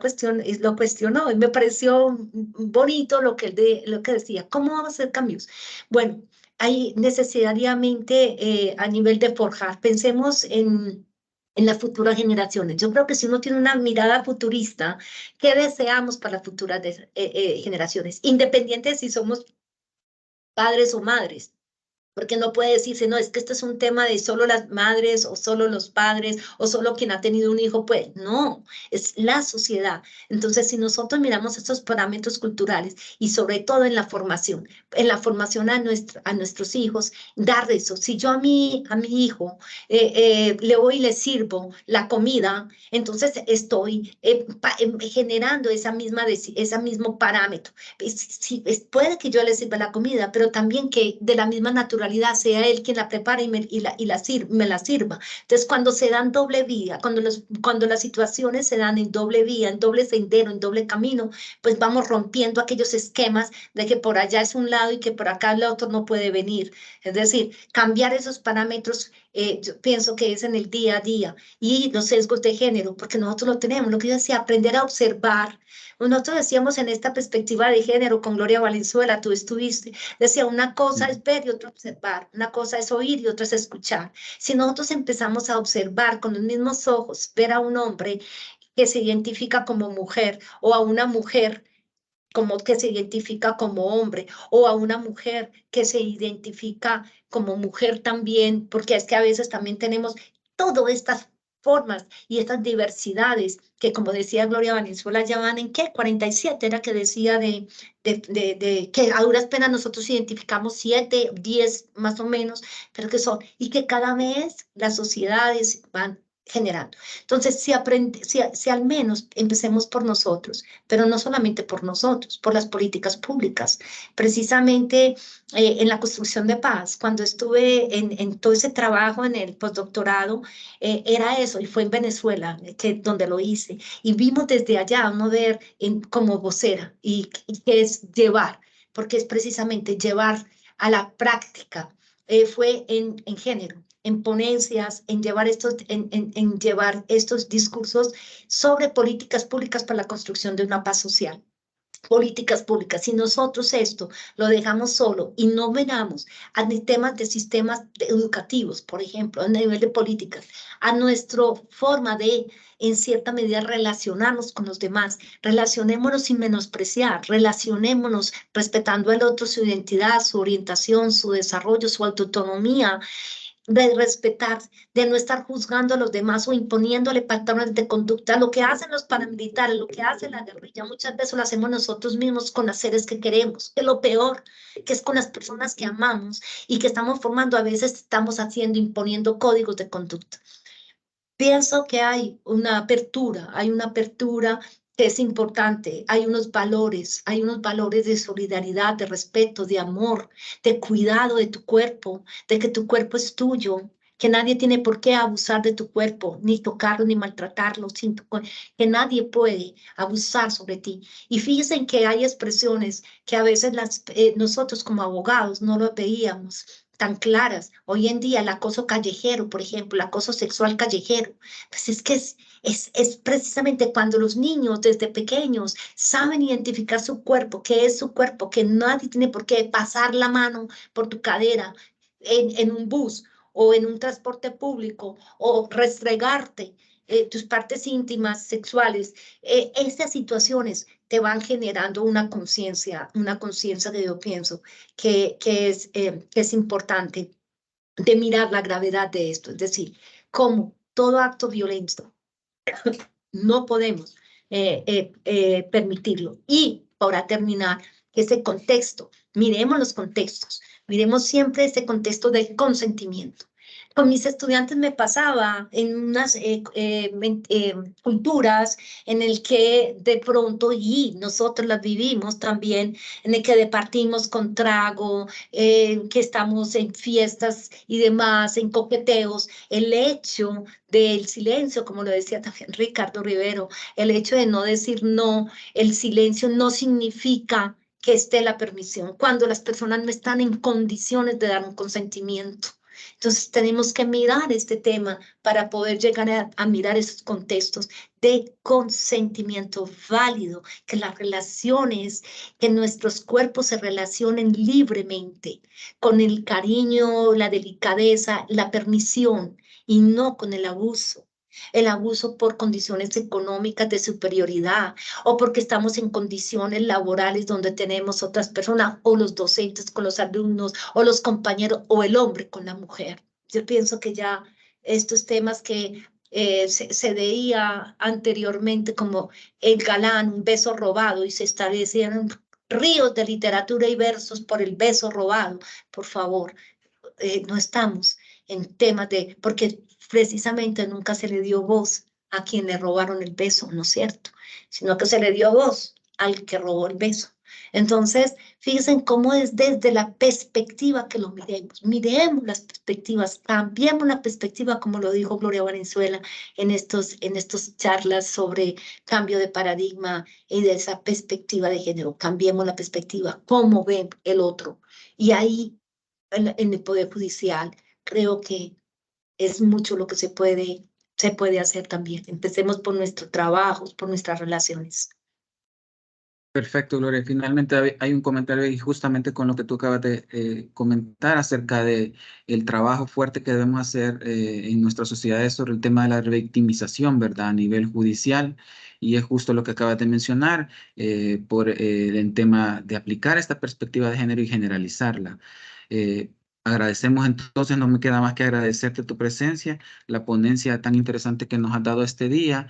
Speaker 2: cuestionó, y me pareció bonito lo que decía. ¿Cómo vamos a hacer cambios? Bueno, hay necesariamente a nivel de forjar, pensemos en las futuras generaciones. Yo creo que si uno tiene una mirada futurista, ¿qué deseamos para las futuras generaciones? Independiente de si somos padres o madres. Porque no puede decirse, no, es que este es un tema de solo las madres o solo los padres o solo quien ha tenido un hijo, pues no, es la sociedad. Entonces, si nosotros miramos estos parámetros culturales y sobre todo en la formación a nuestros hijos, dar eso. Si yo a mi hijo le voy y le sirvo la comida, entonces estoy generando ese mismo parámetro. Puede que yo le sirva la comida, pero también que de la misma naturalidad sea él quien la prepare y me la sirva. Entonces, cuando se dan doble vía, cuando las situaciones se dan en doble vía, en doble sendero, en doble camino, pues vamos rompiendo aquellos esquemas de que por allá es un lado y que por acá el otro no puede venir. Es decir, cambiar esos parámetros, yo pienso que es en el día a día, y los sesgos de género, porque nosotros lo tenemos, lo que yo decía, aprender a observar. Nosotros decíamos en esta perspectiva de género con Gloria Valenzuela, tú estuviste, decía, una cosa es ver y otra observar, una cosa es oír y otra es escuchar. Si nosotros empezamos a observar con los mismos ojos, ver a un hombre que se identifica como mujer o a una mujer como que se identifica como hombre o a una mujer que se identifica como mujer también, porque es que a veces también tenemos todas estas formas y estas diversidades que, como decía Gloria Valenzuela, ya van en ¿qué? 47 era que decía de que a duras penas nosotros identificamos 7, 10 más o menos, pero que son, y que cada vez las sociedades van generando. Entonces, si al menos empecemos por nosotros, pero no solamente por nosotros, por las políticas públicas. Precisamente en la construcción de paz, cuando estuve en todo ese trabajo en el postdoctorado, era eso, y fue en Venezuela, donde lo hice, y vimos desde allá, uno ver como vocera, y que es llevar, porque es precisamente llevar a la práctica, fue en género, en ponencias, en llevar estos discursos sobre políticas públicas para la construcción de una paz social. Políticas públicas. Si nosotros esto lo dejamos solo y no miramos a temas de sistemas educativos, por ejemplo, a nivel de políticas, a nuestra forma de, en cierta medida, relacionarnos con los demás, relacionémonos sin menospreciar, relacionémonos respetando al otro su identidad, su orientación, su desarrollo, su autonomía, de respetar, de no estar juzgando a los demás o imponiéndole patrones de conducta. Lo que hacen los paramilitares, lo que hace la guerrilla, muchas veces lo hacemos nosotros mismos con las seres que queremos, que es lo peor, que es con las personas que amamos y que estamos formando, a veces estamos haciendo, imponiendo códigos de conducta. Pienso que hay una apertura que es importante, hay unos valores de solidaridad, de respeto, de amor, de cuidado de tu cuerpo, de que tu cuerpo es tuyo, que nadie tiene por qué abusar de tu cuerpo, ni tocarlo, ni maltratarlo, que nadie puede abusar sobre ti. Y fíjense que hay expresiones que a veces nosotros como abogados no lo veíamos tan claras. Hoy en día el acoso callejero, por ejemplo, el acoso sexual callejero, pues es que es precisamente cuando los niños desde pequeños saben identificar su cuerpo, qué es su cuerpo, que nadie tiene por qué pasar la mano por tu cadera en un bus o en un transporte público o restregarte tus partes íntimas sexuales. Estas situaciones te van generando una conciencia que yo pienso que es importante de mirar la gravedad de esto, es decir, como todo acto violento no podemos permitirlo. Y para terminar, ese contexto, miremos los contextos, miremos siempre ese contexto de consentimiento. Con mis estudiantes me pasaba en unas culturas en el que de pronto, y nosotros las vivimos también, en el que departimos con trago, que estamos en fiestas y demás, en coqueteos, el hecho del silencio, como lo decía también Ricardo Rivero, el hecho de no decir no, el silencio no significa que esté la permisión, cuando las personas no están en condiciones de dar un consentimiento. Entonces tenemos que mirar este tema para poder llegar a mirar esos contextos de consentimiento válido, que las relaciones, que nuestros cuerpos se relacionen libremente, con el cariño, la delicadeza, la permisión y no con el abuso. el abuso por condiciones económicas de superioridad o porque estamos en condiciones laborales donde tenemos otras personas o los docentes con los alumnos o los compañeros o el hombre con la mujer. Yo pienso que ya estos temas que se veía anteriormente como el galán, un beso robado y se establecieron ríos de literatura y versos por el beso robado, por favor, no estamos en temas de, porque precisamente nunca se le dio voz a quien le robaron el beso, ¿no es cierto? Sino que se le dio voz al que robó el beso. Entonces, fíjense cómo es desde la perspectiva que lo miremos. Miremos las perspectivas, cambiemos la perspectiva, como lo dijo Gloria Valenzuela en estos charlas sobre cambio de paradigma y de esa perspectiva de género. Cambiemos la perspectiva, cómo ven el otro. Y ahí en el Poder Judicial, creo que es mucho lo que se puede hacer también. Empecemos por nuestros trabajos, por nuestras relaciones.
Speaker 1: Perfecto, Gloria. Finalmente hay un comentario y justamente con lo que tú acabas de comentar acerca de el trabajo fuerte que debemos hacer en nuestras sociedades sobre el tema de la revictimización, ¿verdad? A nivel judicial. Y es justo lo que acabas de mencionar por el tema de aplicar esta perspectiva de género y generalizarla. Agradecemos entonces, no me queda más que agradecerte tu presencia, la ponencia tan interesante que nos has dado este día,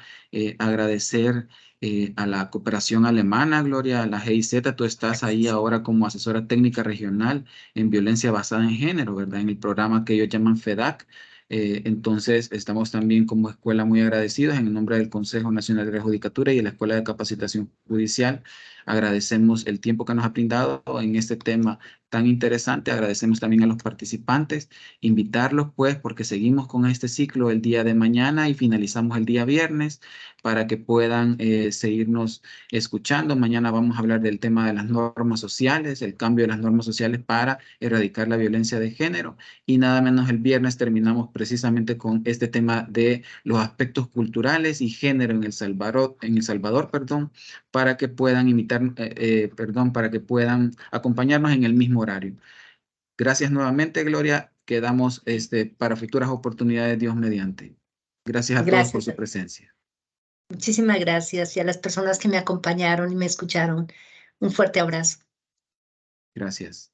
Speaker 1: agradecer a la cooperación alemana, Gloria, a la GIZ. Tú estás ahí ahora como asesora técnica regional en violencia basada en género, ¿verdad? En el programa que ellos llaman FEDAC. Entonces, estamos también como escuela muy agradecidos en el nombre del Consejo Nacional de la Judicatura y de la Escuela de Capacitación Judicial. Agradecemos el tiempo que nos ha brindado en este tema tan interesante. Agradecemos también a los participantes, invitarlos pues porque seguimos con este ciclo el día de mañana y finalizamos el día viernes para que puedan seguirnos escuchando. Mañana vamos a hablar del tema de las normas sociales, el cambio de las normas sociales para erradicar la violencia de género y nada menos el viernes terminamos precisamente con este tema de los aspectos culturales y género en El Salvador, perdón, para que puedan para que puedan acompañarnos en el mismo horario. Gracias nuevamente, Gloria. Quedamos para futuras oportunidades, Dios mediante. Gracias a todos por
Speaker 2: Gracias.
Speaker 1: su presencia.
Speaker 2: Muchísimas gracias y a las personas que me acompañaron y me escucharon. Un fuerte abrazo.
Speaker 1: Gracias.